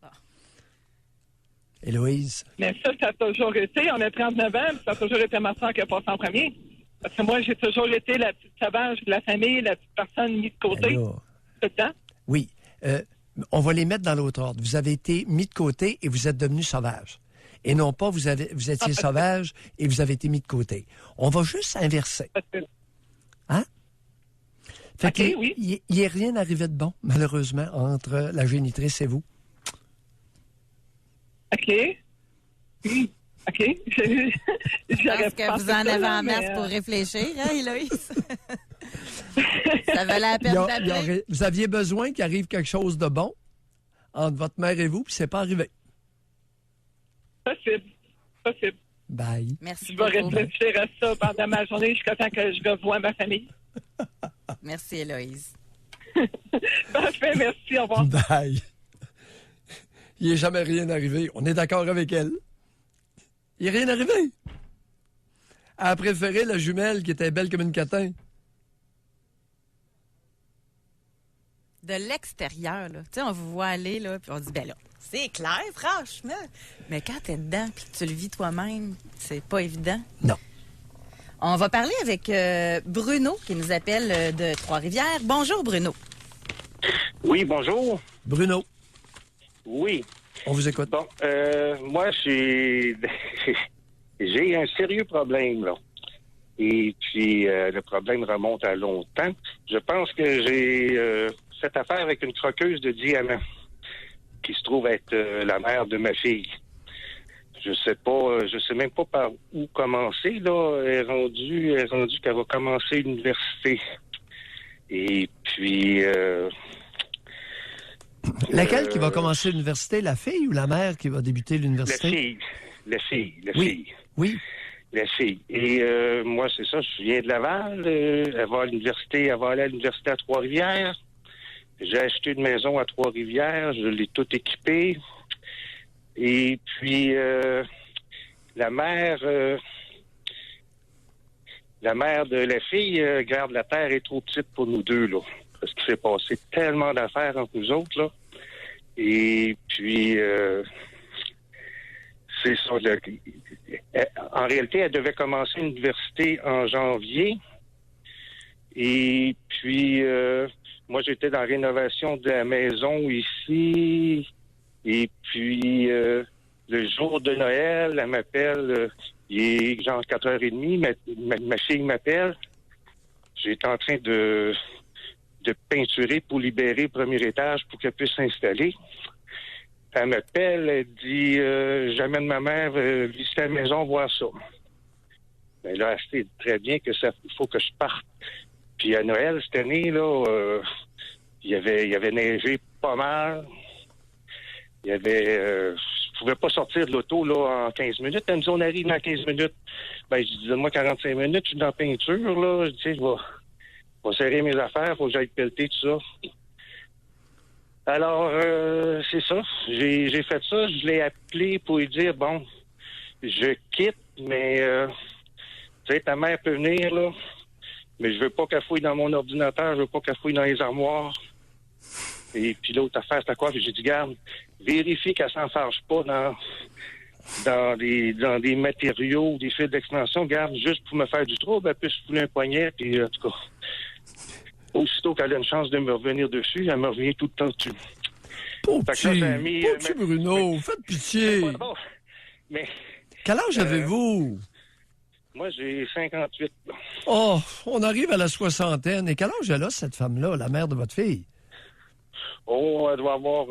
Héloïse?
Mais ça a toujours été. On a 39 ans, puis ça a toujours été ma soeur qui a passé en premier. Parce que moi, j'ai toujours été la petite sauvage de la famille, la petite personne mise de côté.
Alors,
Tout le temps.
oui. On va les mettre dans l'autre ordre. Vous avez été mis de côté et vous êtes devenu sauvage. Et non pas vous étiez sauvage et vous avez été mis de côté. On va juste inverser. Hein? Fait
OK,
que
oui.
Il n'est rien arrivé de bon, malheureusement, entre la génitrice et vous.
OK. OK.
Je pense que vous en avez en masse pour réfléchir, hein, Héloïse? Ça valait la peine d'appeler.
Vous aviez besoin qu'il arrive quelque chose de bon entre votre mère et vous, puis c'est pas arrivé.
Possible.
Bye.
Merci
Je vais
beaucoup.
réfléchir à ça pendant ma journée jusqu'à temps que je revoie ma famille.
Merci, Héloïse.
Parfait, merci. Au revoir.
Bye. Il n'est jamais rien arrivé. On est d'accord avec elle. Il n'est rien arrivé. Elle a préféré la jumelle qui était belle comme une catin.
De l'extérieur, là. Tu sais, on vous voit aller, là, puis on dit, ben là, c'est clair, franchement. Mais quand t'es dedans, puis que tu le vis toi-même, c'est pas évident.
Non.
On va parler avec Bruno, qui nous appelle de Trois-Rivières. Bonjour, Bruno.
Oui, bonjour.
Bruno,
Oui.
on vous écoute.
Bon, moi, j'ai un sérieux problème, là. Et puis, le problème remonte à longtemps. Je pense que j'ai cette affaire avec une croqueuse de diamants qui se trouve être la mère de ma fille. Je sais même pas par où commencer, là. Elle est rendue qu'elle va commencer l'université. Et puis...
Laquelle qui va commencer l'université, la fille ou la mère qui va débuter l'université?
La fille.
Oui.
La fille. Et moi, c'est ça, je viens de Laval. Elle va aller à l'université à Trois-Rivières. J'ai acheté une maison à Trois-Rivières. Je l'ai toute équipée. Et puis, la mère de la fille, garde la terre est trop petite pour nous deux, là. Parce qu'il s'est passé tellement d'affaires entre nous autres, là. Et puis, c'est ça. En réalité, elle devait commencer l'université en janvier. Et puis, moi, j'étais dans la rénovation de la maison ici. Et puis, le jour de Noël, elle m'appelle. Il est genre 4h30. Ma fille m'appelle. J'étais en train de peinturer pour libérer le premier étage pour qu'elle puisse s'installer. Elle m'appelle, elle dit j'amène ma mère visiter la maison, voir ça. Ben là, elle sait très bien que il faut que je parte. Puis à Noël, cette année, là, il y avait neigé pas mal. Il y avait... je pouvais pas sortir de l'auto là en 15 minutes. Elle me dit, on arrive dans 15 minutes. Ben, je dis, donne-moi 45 minutes, je suis dans la peinture, là. Je dis, je vais serrer mes affaires, faut que j'aille pelleter, tout ça. Alors, c'est ça. J'ai fait ça. Je l'ai appelé pour lui dire, bon, je quitte, mais, tu sais, ta mère peut venir, là. Mais je veux pas qu'elle fouille dans mon ordinateur, je veux pas qu'elle fouille dans les armoires. Et puis l'autre affaire, c'était quoi? Puis j'ai dit, garde, vérifie qu'elle s'enfarge pas dans des matériaux, des fils d'extension. Garde, juste pour me faire du trouble, elle peut se fouler un poignet. Puis en tout cas, aussitôt qu'elle a une chance de me revenir dessus, elle me revient tout le temps dessus.
Pauvre petit Bruno, faites pitié.
Mais,
quel âge avez-vous?
Moi, j'ai 58.
Oh, on arrive à la soixantaine. Et quel âge elle a, cette femme-là, la mère de votre fille?
Oh, elle doit avoir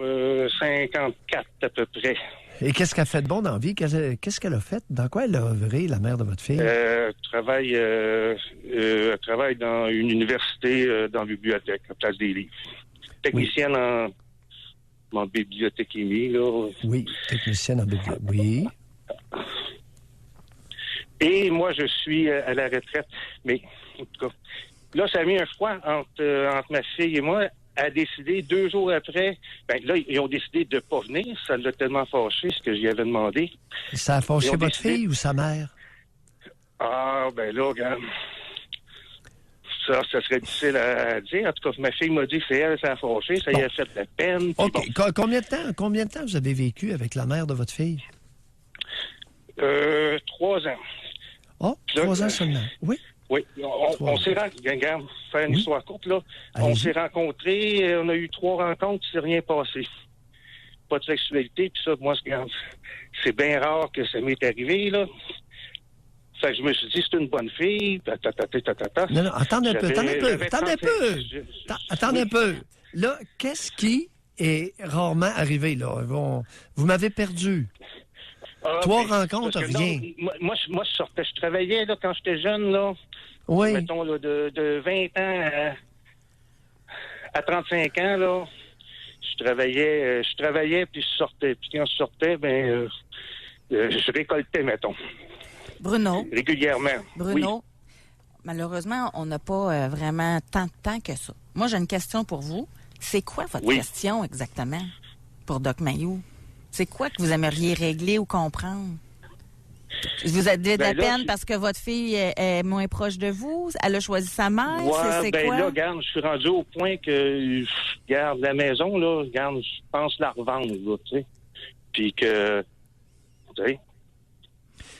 54 à peu près.
Et qu'est-ce qu'elle fait de bon dans la vie? Qu'est-ce qu'elle a fait? Dans quoi elle a œuvré, la mère de votre fille?
Elle travaille dans une université, dans la bibliothèque, à Place des Livres. Technicienne en bibliothéquimie, là.
Oui, technicienne en bibliothèque. Oui.
Et moi, je suis à la retraite. Mais, en tout cas, là, ça a mis un froid entre ma fille et moi. A décidé 2 jours après, ben là, ils ont décidé de ne pas venir. Ça l'a tellement fâché, ce que j'y avais demandé.
Ça a fâché votre fille ou sa mère?
Ah, ben là, regarde. Ça serait difficile à dire. En tout cas, ma fille m'a dit que c'est elle, ça a fâché, ça y a fait de la peine.
OK.
Bon.
Combien de temps vous avez vécu avec la mère de votre fille?
3 ans.
Oh, 3 ans seulement. Oui.
Oui, on s'est rencontrés, regarde, faire une histoire courte, là.
Allez-y.
On s'est rencontrés, on a eu 3 rencontres, c'est rien passé. Pas de sexualité, puis ça, moi, regarde, c'est bien rare que ça m'est arrivé, là. Fait que je me suis dit, c'est une bonne fille,
Non, attendez un peu. Là, qu'est-ce qui est rarement arrivé, là? Vous m'avez perdu. 3 rencontres, rien.
Non, moi, je sortais, je travaillais, là, quand j'étais jeune, là.
Oui.
Mettons, là, de 20 ans à 35 ans, là. Je travaillais, puis je sortais. Puis quand je sortais, ben, je récoltais, mettons.
Bruno.
Régulièrement.
Bruno, malheureusement, on n'a pas vraiment tant de temps que ça. Moi, j'ai une question pour vous. C'est quoi votre question exactement pour Doc Mayou? C'est quoi que vous aimeriez régler ou comprendre? Vous avez de la peine parce que votre fille est moins proche de vous? Elle a choisi sa mère?
Ouais,
c'est quoi?
Là, regarde, je suis rendu au point que, regarde, la maison, là, regarde, je pense la revendre, là, tu sais. Puis que, tu sais,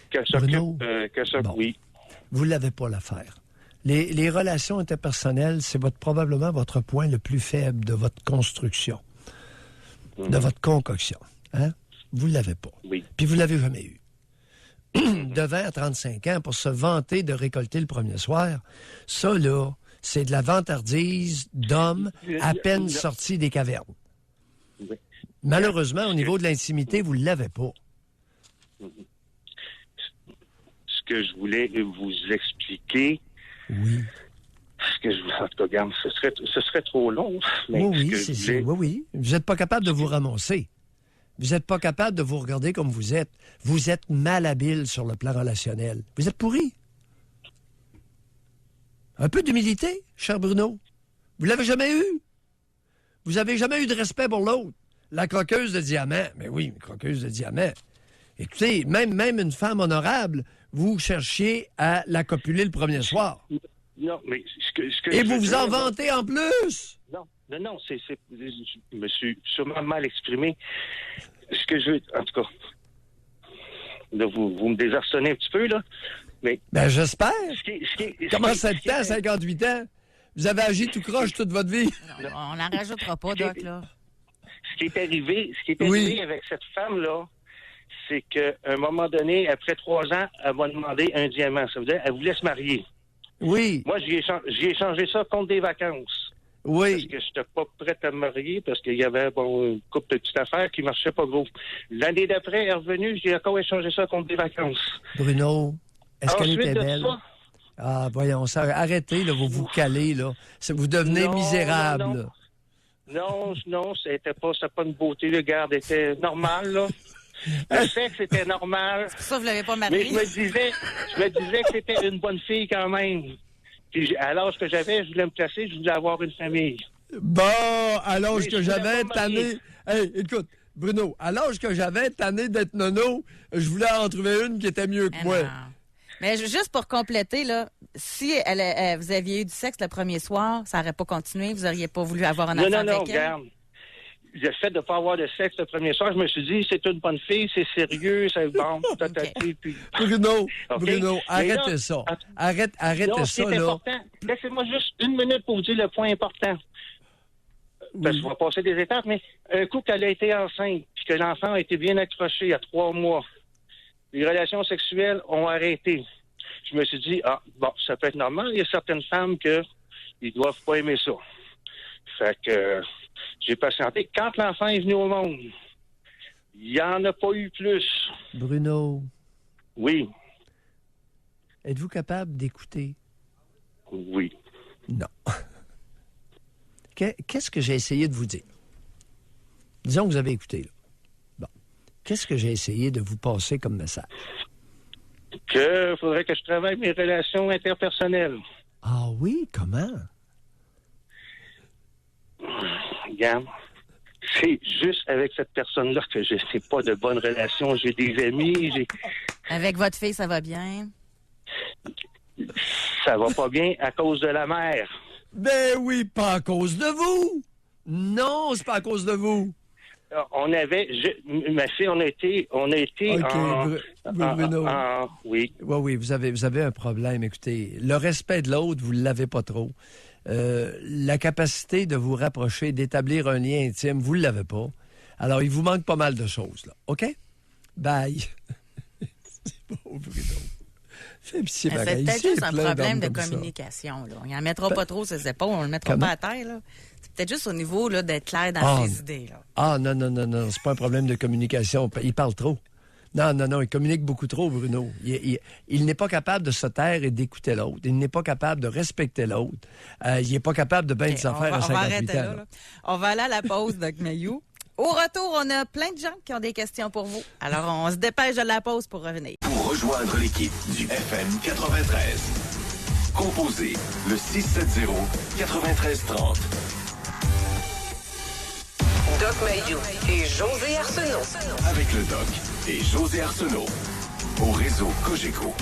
qu'elle s'occupe, oui.
Vous l'avez pas l'affaire. Les relations interpersonnelles, c'est probablement votre point le plus faible de votre construction, de votre concoction. Hein? Vous ne l'avez pas.
Oui.
Puis vous ne l'avez jamais eu. De 20 à 35 ans, pour se vanter de récolter le premier soir, ça, là, c'est de la vantardise d'hommes à peine sortis des cavernes.
Oui.
Malheureusement, au niveau de l'intimité, vous ne l'avez pas.
Ce que je voulais vous expliquer...
Oui.
Ce que je voulais... En tout cas, regarde, ce serait trop long. Mais
oui. Vous n'êtes pas capable de vous ramasser. Vous n'êtes pas capable de vous regarder comme vous êtes. Vous êtes malhabile sur le plan relationnel. Vous êtes pourri. Un peu d'humilité, cher Bruno. Vous l'avez jamais eu. Vous n'avez jamais eu de respect pour l'autre. La croqueuse de diamant. Mais oui, une croqueuse de diamant. Écoutez, même une femme honorable, vous cherchiez à la copuler le premier soir.
Non, mais
et vous vous en vantez en plus.
Non, je me suis sûrement mal exprimé. Ce que je veux, en tout cas, là, vous me désarçonnez un petit peu, là, mais...
Ben, j'espère. Comment ça te temps, 58 ans? Vous avez agi tout croche toute votre vie.
Non, on n'en rajoutera pas, Doc, là.
Ce qui est arrivé avec cette femme-là, c'est qu'à un moment donné, après 3 ans, elle m'a demandé un diamant. Ça veut dire qu'elle voulait se marier.
Oui.
Moi, j'ai échangé ça contre des vacances.
Oui.
Parce que je n'étais pas prête à me marier, parce qu'il y avait une couple de petites affaires qui ne marchaient pas gros. L'année d'après, elle est revenue, j'ai encore échangé ça contre des vacances.
Bruno, Est-ce qu'elle
Ensuite
était
de
belle?
ça,
Ah, voyons ça. Arrêtez, là, vous vous calez, là. Vous devenez
Non,
misérable,
non, non.
là.
Non, c'était pas une beauté. Le garde était normal, là. Le sexe était normal.
Pour ça, vous l'avez pas
Mais
marié.
je me disais que c'était une bonne fille quand même. Puis à l'âge que j'avais, je voulais me placer, je voulais avoir une famille.
Bon, à l'âge
Mais
que
je
j'avais,
voulais pas marier.
tanné... Hey, écoute, Bruno, à l'âge que j'avais, tanné d'être nono, je voulais en trouver une qui était mieux que
Mais
moi.
non. Mais juste pour compléter, là, si vous aviez eu du sexe le premier soir, ça n'aurait pas continué, vous n'auriez pas voulu avoir un enfant
Non,
avec elle?
regarde. Le fait de ne pas avoir de sexe le premier soir, je me suis dit, c'est une bonne fille, c'est sérieux, c'est bon, puis...
Bruno,
OK?
Bruno,
Mais
arrêtez
là,
ça.
att-
Arrêtez
Non,
ça,
c'est
là.
important. Laissez-moi juste une minute pour vous dire le point important. Parce qu'on va passer des étapes, mais un coup qu'elle a été enceinte, puis que l'enfant a été bien accroché à 3 mois, les relations sexuelles ont arrêté. Je me suis dit, ça peut être normal. Il y a certaines femmes ils doivent pas aimer ça. Fait que j'ai patienté. Quand l'enfant est venu au monde, il n'y en a pas eu plus.
Bruno,
Oui.
êtes-vous capable d'écouter?
Oui.
Non. Qu'est-ce que j'ai essayé de vous dire? Disons que vous avez écouté, là. Bon. Qu'est-ce que j'ai essayé de vous passer comme message?
Que faudrait que je travaille mes relations interpersonnelles.
Ah oui? Comment?
Regarde, c'est juste avec cette personne-là que je n'ai pas de bonnes relations. J'ai des amis,
Avec votre fille, ça va bien?
ça va pas bien à cause de la mère.
Ben oui, pas à cause de vous! Non, c'est pas à cause de vous!
On avait, ma fille, on a été
OK, Bruno.
oui.
Oui, vous avez un problème. Écoutez, le respect de l'autre, vous ne l'avez pas trop. La capacité de vous rapprocher, d'établir un lien intime, vous ne l'avez pas. Alors, il vous manque pas mal de choses, là. OK? Bye. C'est beau, Bruno. Fais pitié,
C'est
Marie.
peut-être juste un
plein
problème de
d'hommes comme ça.
communication. Là. On n'en mettra pas trop ses épaules, on ne le mettra
Comment?
pas à terre. Là. C'est peut-être juste au niveau là, d'être clair dans ses idées. Là.
Ah, non, c'est pas un problème de communication. Il parle trop. Non, il communique beaucoup trop, Bruno. Il n'est pas capable de se taire et d'écouter l'autre. Il n'est pas capable de respecter l'autre. Il n'est pas capable de bien
Okay,
se faire à
on va
58
arrêter
ans.
là, là. On va aller à la pause, Doc Mayou. Au retour, on a plein de gens qui ont des questions pour vous. Alors, on se dépêche de la pause pour revenir.
Pour rejoindre l'équipe du FM 93, composez le 670-9330.
Doc Mayou et José Arsenault.
Avec le Doc et José Arsenault. Au réseau Cogeco.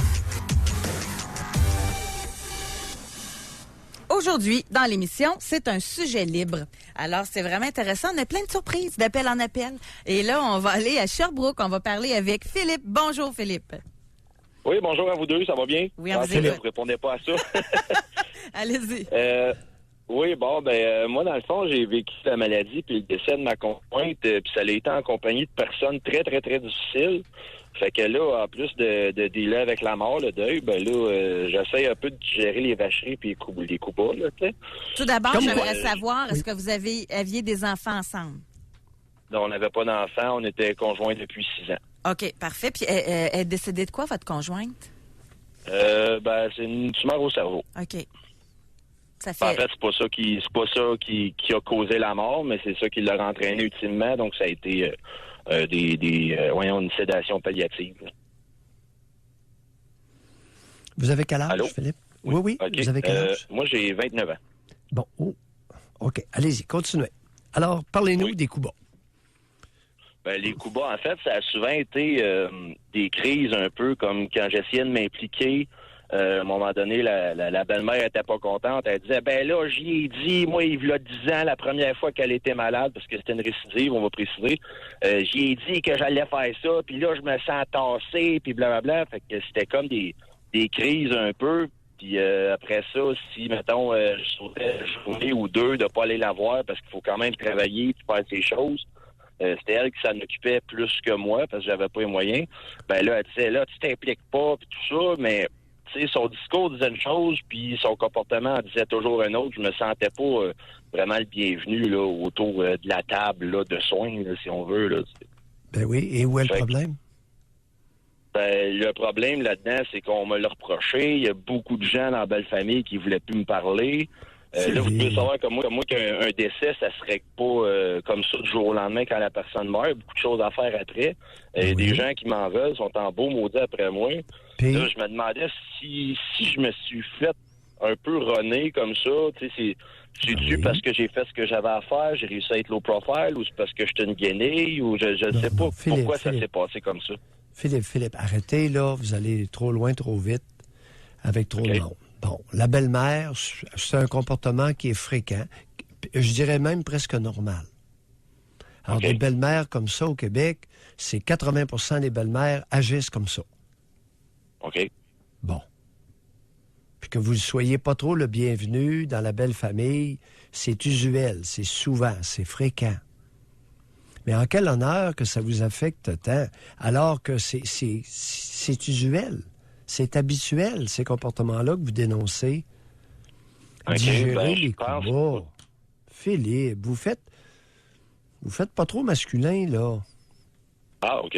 Aujourd'hui, dans l'émission, c'est un sujet libre. Alors, c'est vraiment intéressant. On a plein de surprises, d'appel en appel. Et là, on va aller à Sherbrooke. On va parler avec Philippe. Bonjour, Philippe.
Oui, bonjour à vous deux, ça va bien?
Oui, on vous
Philippe,
écoute.
vous répondez pas à ça.
Allez-y.
Oui, moi, dans le fond, j'ai vécu la maladie puis le décès de ma conjointe, puis ça a été en compagnie de personnes très, très, très difficiles. Fait que là, en plus de dealer avec la mort, le deuil, j'essaie un peu de gérer les vacheries puis les coups bas, là, tu sais.
Tout d'abord,
Comme
j'aimerais
quoi-
savoir, est-ce que vous aviez des enfants ensemble?
Donc, on n'avait pas d'enfants, on était conjoints depuis 6 ans.
OK, parfait. Puis, elle est décédée de quoi, votre conjointe?
C'est une tumeur au cerveau.
OK. Ça
En
fait...
fait, c'est pas ça qui a causé la mort, mais c'est ça qui l'a entraîné ultimement. Donc, ça a été une sédation palliative.
Vous avez quel âge,
Allô?
Philippe? Oui,
OK.
vous avez quel âge?
Moi, j'ai 29 ans.
Bon, OK, allez-y, continuez. Alors, parlez-nous
Oui.
des coups bas.
Les coups bas, en fait, ça a souvent été des crises un peu comme quand j'essayais de m'impliquer. À un moment donné, la belle-mère était pas contente. Elle disait, j'y ai dit, moi, il y a 10 ans, la première fois qu'elle était malade, parce que c'était une récidive, on va préciser, j'y ai dit que j'allais faire ça, puis là, je me sens tassé, puis blablabla. Fait que c'était comme des crises un peu. Puis après ça, si, mettons, je sautais une journée ou deux de pas aller la voir, parce qu'il faut quand même travailler et faire ces choses, c'était elle qui s'en occupait plus que moi, parce que j'avais pas les moyens. Elle disait, là, tu t'impliques pas, puis tout ça, mais... son discours disait une chose, puis son comportement en disait toujours une autre. Je me sentais pas vraiment le bienvenu là, autour de la table là, de soins, là, si on veut. Là.
Ben oui, et où est le
Fait que-
problème?
Ben, le problème là-dedans, c'est qu'on me l'a reproché. Il y a beaucoup de gens dans la belle famille qui voulaient plus me parler. Là, vous devez savoir comme moi qu'un décès, ça serait pas comme ça du jour au lendemain quand la personne meurt. Beaucoup de choses à faire après. Des gens qui m'en veulent sont en beau maudit après moi.
Puis?
Là, je me demandais si je me suis fait un peu runner comme ça. Tu sais, c'est-tu parce que j'ai fait ce que j'avais à faire, j'ai réussi à être low profile, ou c'est parce que j'étais une guenille, ou je ne sais pas pourquoi ça s'est passé comme ça.
Philippe, arrêtez, là. Vous allez trop loin, trop vite, avec trop de monde. Bon, la belle-mère, c'est un comportement qui est fréquent, je dirais même presque normal. Alors, des belles-mères comme ça au Québec, c'est 80% des belles-mères agissent comme ça.
OK.
Bon. Puis que vous ne soyez pas trop le bienvenu dans la belle famille, c'est usuel, c'est souvent, c'est fréquent. Mais en quel honneur que ça vous affecte tant, alors que c'est usuel. C'est habituel, ces comportements-là que vous dénoncez. Digérer les coups bas. Philippe, vous faites pas trop masculin, là.
Ah, OK.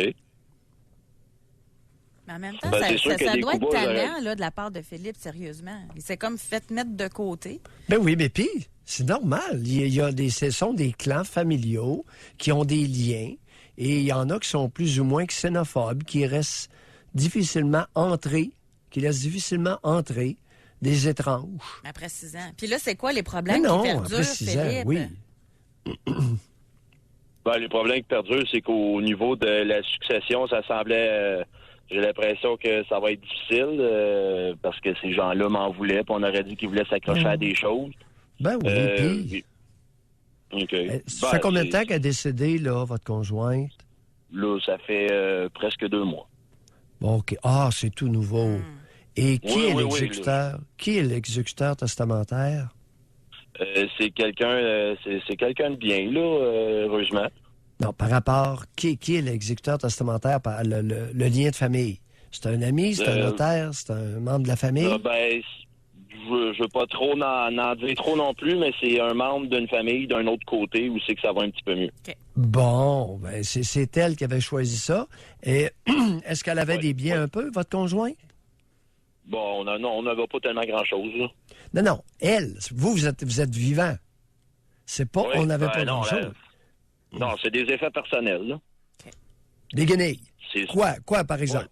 Mais en même temps,
Ben,
ça doit être talent là, de la part de Philippe, sérieusement. Il s'est comme fait mettre de côté.
Ben oui, mais puis, c'est normal. Ce sont des clans familiaux qui ont des liens, et il y en a qui sont plus ou moins xénophobes, qui laissent difficilement entrer des étranges.
Après 6 ans. Puis là, c'est quoi les problèmes
Mais non,
qui perdurent,
après 6 ans,
Philippe?
oui.
Ben, les problèmes qui perdurent, c'est qu'au niveau de la succession, ça semblait... j'ai l'impression que ça va être difficile parce que ces gens-là m'en voulaient, puis on aurait dit qu'ils voulaient s'accrocher à des choses.
Ben oui, puis...
Okay.
Ça fait combien de temps qu'elle est décédée, là, votre conjointe?
Là, ça fait presque 2 mois.
Bon, OK. Ah, c'est tout nouveau. Et qui est l'exécuteur?
Oui,
qui est l'exécuteur testamentaire?
C'est quelqu'un c'est quelqu'un de bien, là, heureusement.
Non, par rapport, qui est l'exécuteur testamentaire par le lien de famille? C'est un ami, c'est un notaire, c'est un membre de la famille?
Ben, je veux pas trop en dire trop non plus, mais c'est un membre d'une famille d'un autre côté où c'est que ça va un petit peu mieux.
Okay.
Bon, ben c'est elle qui avait choisi ça. Et est-ce qu'elle avait des biens un peu, votre conjointe?
Bon, on n'avait pas tellement grand-chose, là.
Non, elle, vous êtes vivant. C'est pas, on n'avait pas grand-chose.
Non, c'est des effets personnels, là.
Okay.
Des guenilles. Quoi, par exemple?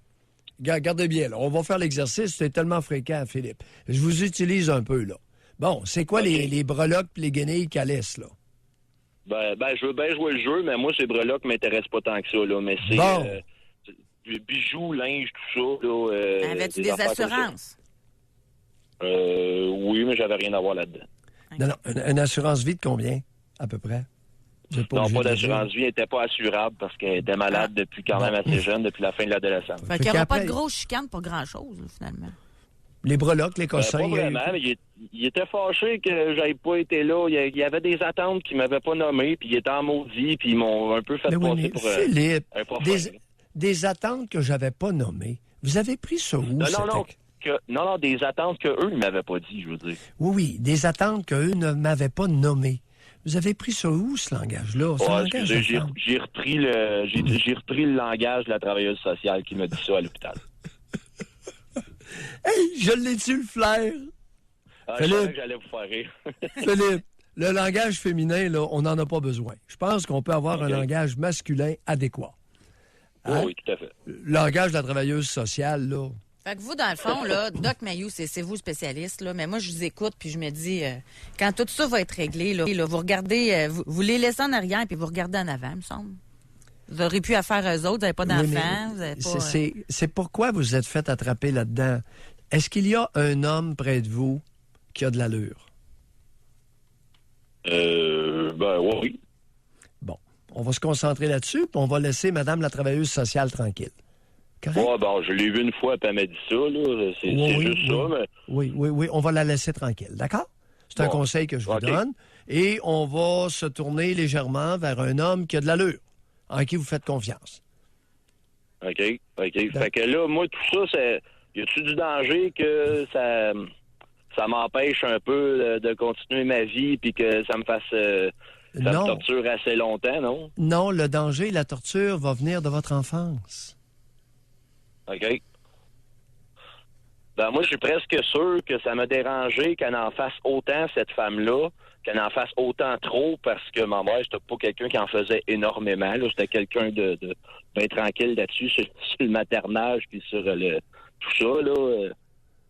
Regardez bien, là. On va faire l'exercice. C'est tellement fréquent, Philippe. Je vous utilise un peu, là. Bon, c'est quoi les breloques et les guenilles qu'elle laisse, là?
Ben, je veux bien jouer le jeu, mais moi, ces breloques ne m'intéressent pas tant que ça, là. Mais c'est bijoux, linge, tout ça, là.
Avais-tu des assurances?
Oui, mais j'avais rien à voir là-dedans.
Okay. Non, une assurance vie de combien, à peu près?
Pas d'assurance vie, elle n'était pas assurable parce qu'elle était malade depuis quand même assez jeune, depuis la fin de l'adolescence.
Fait qu'il n'y aura pas de grosses chicanes pour grand-chose, finalement.
Les breloques, les cossins...
pas vraiment, mais il était fâché que j'avais pas été là. Il y avait des attentes qu'ils m'avaient pas nommées, puis il était en maudit, puis ils m'ont un peu fait passer pour
Philippe,
un portefeuille.
Des attentes que j'avais pas nommées. Vous avez pris ça où?
Non, des attentes qu'eux ne m'avaient pas dit, je veux dire.
Oui, des attentes qu'eux ne m'avaient pas nommées. Vous avez pris ça où, ce langage-là?
J'ai repris le langage de la travailleuse sociale qui m'a dit ça à l'hôpital.
Hey, je l'ai-tu le flair?
Philippe, je savais que j'allais vous faire rire.
Philippe, le langage féminin, là, on n'en a pas besoin. Je pense qu'on peut avoir un langage masculin adéquat. Hein?
Oui, tout à fait.
Le langage de la travailleuse sociale, là...
Fait que vous, dans le fond, là, Doc Mayou, c'est vous spécialiste, là, mais moi, je vous écoute, puis je me dis, quand tout ça va être réglé, là, vous regardez, vous les laissez en arrière, puis vous regardez en avant, il me semble. Vous aurez pu à faire eux autres, vous n'avez pas d'enfants, vous n'avez pas...
C'est pourquoi vous êtes fait attraper là-dedans. Est-ce qu'il y a un homme près de vous qui a de l'allure?
Ben oui.
Bon, on va se concentrer là-dessus, puis on va laisser Madame la travailleuse sociale tranquille.
Ouais, bon, je l'ai vu une fois, puis elle m'a dit ça, là. C'est juste ça, mais...
Oui, on va la laisser tranquille, d'accord? C'est un conseil que je vous donne. Et on va se tourner légèrement vers un homme qui a de l'allure, en qui vous faites confiance.
OK. Fait que là, moi, tout ça, y a-tu du danger que ça m'empêche un peu de continuer ma vie, puis que ça me fasse... ça me torture assez longtemps, non?
Non, le danger et la torture va venir de votre enfance.
OK. Ben, moi, je suis presque sûr que ça m'a dérangé qu'elle en fasse autant, cette femme-là, qu'elle en fasse autant trop, parce que ma mère, c'était pas quelqu'un qui en faisait énormément. Là. C'était quelqu'un de bien tranquille là-dessus, sur le maternage, puis sur tout ça. Là.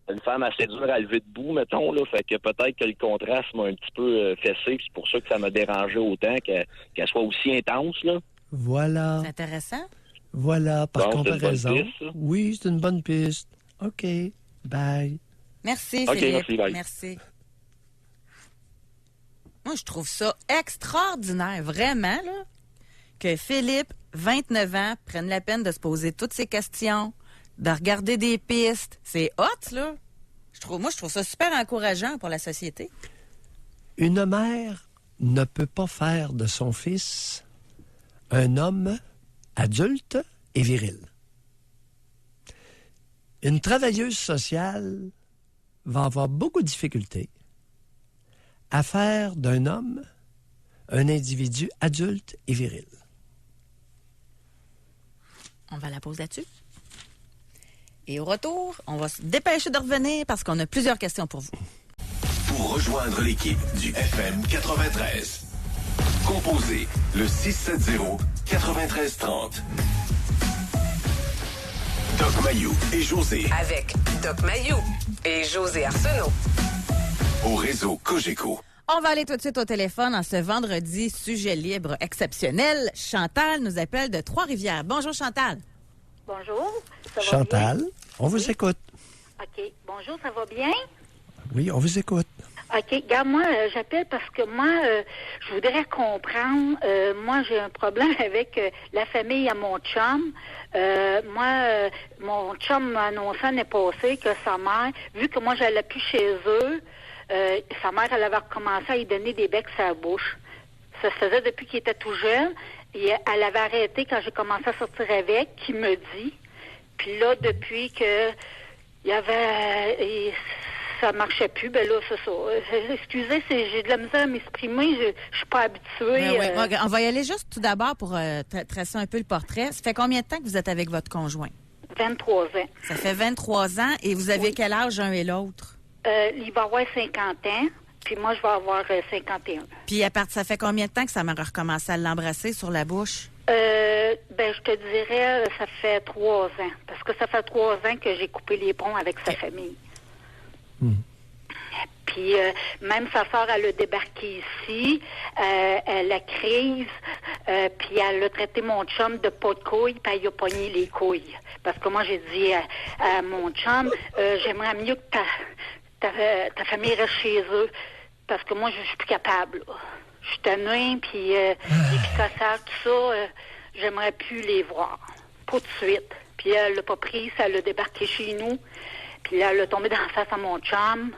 Une femme assez dure à lever debout, mettons. Là, fait que peut-être que le contraste m'a un petit peu fessé, puis c'est pour ça que ça m'a dérangé autant, qu'elle soit aussi intense. Là.
Voilà.
C'est intéressant.
Voilà, par
Bon,
comparaison.
c'est une bonne piste, ça.
Oui, c'est une bonne piste. OK. Bye.
Merci,
OK,
Philippe.
merci, bye.
Merci. Moi, je trouve ça extraordinaire, vraiment, là, que Philippe, 29 ans, prenne la peine de se poser toutes ces questions, de regarder des pistes. C'est hot, là. Moi, je trouve ça super encourageant pour la société.
Une mère ne peut pas faire de son fils un homme adulte et viril. Une travailleuse sociale va avoir beaucoup de difficultés à faire d'un homme un individu adulte et viril.
On va la pause là-dessus. Et au retour, on va se dépêcher de revenir parce qu'on a plusieurs questions pour vous.
Pour rejoindre l'équipe du FM 93, composez le 670-9330. Doc Mayou et José
Avec Doc Mayou et José Arsenault.
au réseau Cogeco.
On va aller tout de suite au téléphone en ce vendredi sujet libre exceptionnel. Chantal nous appelle de Trois-Rivières. Bonjour Chantal.
Bonjour, ça va
Chantal,
bien?
on vous écoute.
OK. Bonjour, ça va bien?
Oui, on vous écoute.
OK. Regarde, moi, j'appelle parce que moi, je voudrais comprendre. Moi, j'ai un problème avec la famille à mon chum. Mon chum m'a annoncé l'année passée que sa mère, vu que moi, j'allais plus chez eux, sa mère, elle avait recommencé à lui donner des becs à la bouche. Ça se faisait depuis qu'il était tout jeune. Et elle avait arrêté quand j'ai commencé à sortir avec, qui me dit. Puis là, depuis que il y avait... ça marchait plus, ben là, c'est ça. Excusez, j'ai de la misère à m'exprimer, je suis pas habituée.
Oui. On va y aller juste tout d'abord pour tracer un peu le portrait. Ça fait combien de temps que vous êtes avec votre conjoint?
23 ans.
Ça fait 23 ans et vous avez quel âge l'un et l'autre?
Il va avoir 50 ans, puis moi, je vais avoir 51.
Puis ça fait combien de temps que sa mère a recommencé à l'embrasser sur la bouche?
Je te dirais, ça fait 3 ans. Parce que ça fait 3 ans que j'ai coupé les ponts avec sa famille. Puis même sa soeur, elle a débarqué ici, elle a crise, puis elle a traité mon chum de pas de couilles, puis elle a pogné les couilles. Parce que moi, j'ai dit à mon chum, j'aimerais mieux que ta famille reste chez eux, parce que moi, je suis plus capable. Là. Je suis tannée, puis les picossards, tout ça, j'aimerais plus les voir. Pas de suite. Puis elle l'a pas pris, ça l'a débarqué chez nous. Puis là, elle a tombé dans la face à mon chum.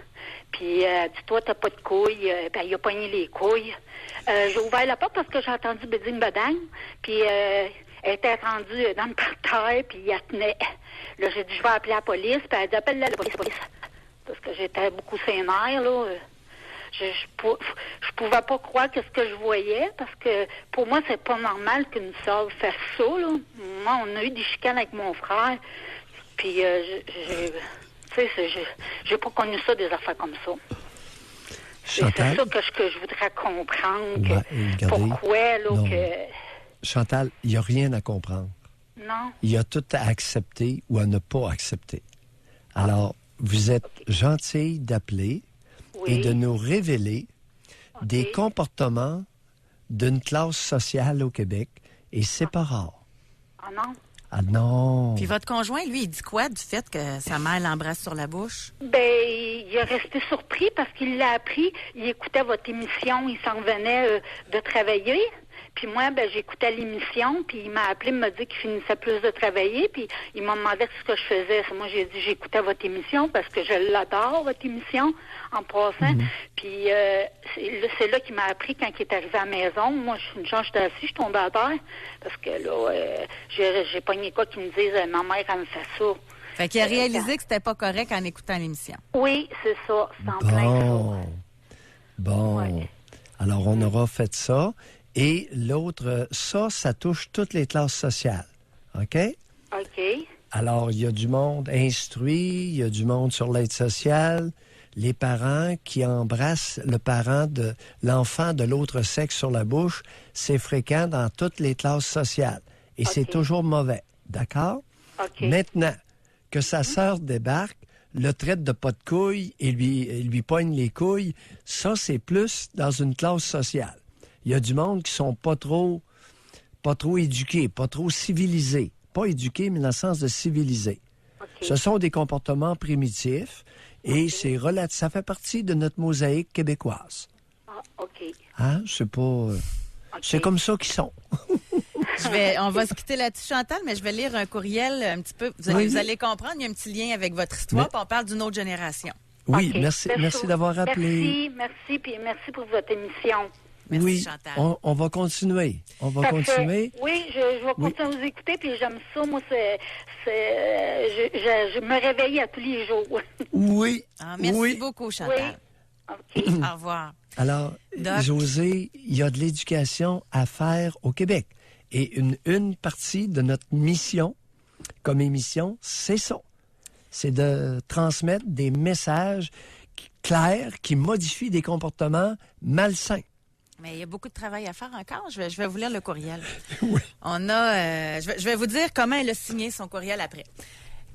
Puis elle dit, toi, t'as pas de couilles. Puis il a pogné les couilles. J'ai ouvert la porte parce que j'ai entendu beding badang. Puis elle était rendue dans le parterre, puis elle tenait. Là, j'ai dit, je vais appeler la police. Puis elle dit, appelle la police. Parce que j'étais beaucoup sénère, là. Je pouvais pas croire que ce que je voyais, parce que pour moi, c'est pas normal qu'une sœur fasse ça, là. Moi, on a eu des chicanes avec mon frère. Puis j'ai pas connu ça, des affaires comme ça.
Chantal?
C'est ça que je voudrais comprendre.
Regardez,
pourquoi, là,
non.
que...
Chantal, il n'y a rien à comprendre.
Non.
Il y a tout à accepter ou à ne pas accepter. Alors, vous êtes gentille d'appeler et de nous révéler des comportements d'une classe sociale au Québec, et c'est pas rare.
Ah non?
Ah non!
Puis votre conjoint, lui, il dit quoi du fait que sa mère l'embrasse sur la bouche?
Ben, il a resté surpris parce qu'il l'a appris. Il écoutait votre émission, il s'en venait de travailler. Puis moi, ben, j'écoutais l'émission, puis il m'a appelé, il m'a dit qu'il finissait plus de travailler, puis il m'a demandé ce que je faisais. Moi, j'ai dit, j'écoutais votre émission parce que je l'adore, votre émission, en passant. Puis c'est là qu'il m'a appris quand il est arrivé à la maison. Moi, une chance, j'étais assis, je suis tombée à terre, parce que là, j'ai pogné quoi qui me dise, ma mère, elle me fait ça.
Fait qu'il a réalisé que c'était pas correct en écoutant l'émission.
Oui, c'est ça. C'est en plein ça.
Bon.
Ouais.
Alors, on aura fait ça. Et l'autre, ça touche toutes les classes sociales. OK?
OK.
Alors, il y a du monde instruit, il y a du monde sur l'aide sociale, les parents qui embrassent le parent de l'enfant de l'autre sexe sur la bouche, c'est fréquent dans toutes les classes sociales. Et c'est toujours mauvais. D'accord? Maintenant, que sa sœur débarque, le traite de pas de couilles et lui poigne les couilles, ça, c'est plus dans une classe sociale. Il y a du monde qui sont pas trop éduqués, pas trop civilisés. Pas éduqués, mais dans le sens de civilisés. Ce sont des comportements primitifs et ça fait partie de notre mosaïque québécoise. Hein? C'est pas... C'est comme ça qu'ils sont.
On va se quitter là-dessus, Chantal, mais je vais lire un courriel un petit peu. Vous allez comprendre, il y a un petit lien avec votre histoire, puis on parle d'une autre génération.
Oui, merci d'avoir appelé.
Merci, puis merci pour votre émission.
Merci, Chantal.
On va continuer. Oui,
je vais continuer à vous écouter, puis j'aime ça. Moi, je me réveille à tous les jours.
Oui.
Merci beaucoup, Chantal.
Oui.
Au revoir.
Alors, José, il y a de l'éducation à faire au Québec. Et une partie de notre mission, comme émission, c'est ça. C'est de transmettre des messages clairs qui modifient des comportements malsains.
Mais il y a beaucoup de travail à faire encore. Je vais vous lire le courriel.
Oui.
Je vais vous dire comment elle a signé son courriel après.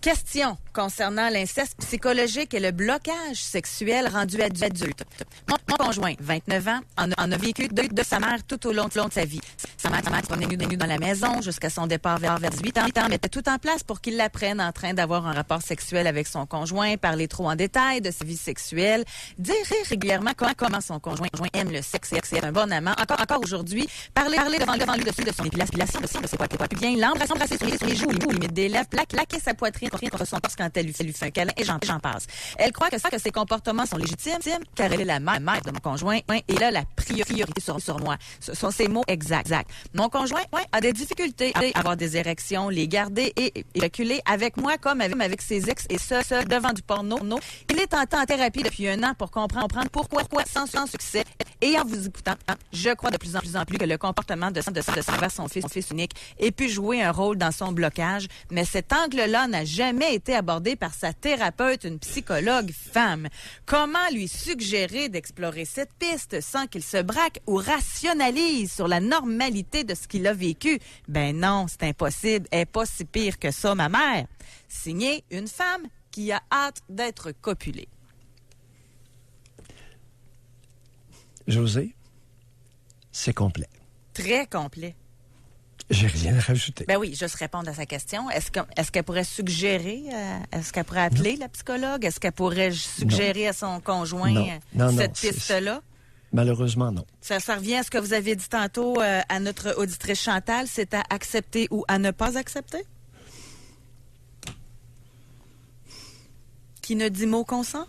Question concernant l'inceste psychologique et le blocage sexuel rendu adulte. Mon conjoint, 29 ans, en a vécu de sa mère tout au long de sa vie. Sa mère se promenait nue dans la maison jusqu'à son départ vers 18 ans, mettait tout en place pour qu'il l'apprenne en train d'avoir un rapport sexuel avec son conjoint, parler trop en détail de sa vie sexuelle, dire régulièrement comment son conjoint aime le sexe et est un bon amant. Encore aujourd'hui, parler devant lui de son épilation, de c'est quoi plus bien, l'embrasser sur les joues, limite des lèvres, plaquer sa poitrine contre son torse quand elle lui fait un câlin, et j'en passe. Elle croit que ses comportements sont légitimes, car elle est la mère de mon conjoint, et là, la priorité sur moi. Ce sont ses mots exacts. Mon conjoint a des difficultés à avoir des érections, les garder et éjaculer avec moi comme avec ses ex, et ça devant du porno. Il est en thérapie depuis 1 an pour comprendre pourquoi sans succès. Et en vous écoutant, je crois de plus en plus que le comportement de envers son fils unique ait pu jouer un rôle dans son blocage, mais cet angle-là n'a jamais été abordé par sa thérapeute, une psychologue femme. Comment lui suggérer d'explorer cette piste sans qu'il se braque ou rationalise sur la normalité de ce qu'il a vécu? Ben non, c'est impossible. Elle n'est pas si pire que ça, ma mère. Signé une femme qui a hâte d'être copulée.
José, c'est complet.
Très complet.
J'ai rien à rajouter.
Ben oui, juste répondre à sa question. Est-ce qu'elle pourrait suggérer, est-ce qu'elle pourrait appeler la psychologue? Est-ce qu'elle pourrait suggérer à son conjoint cette piste-là?
Malheureusement, non.
Ça revient à ce que vous aviez dit tantôt à notre auditrice Chantal, c'est à accepter ou à ne pas accepter? Qui ne dit mot consent?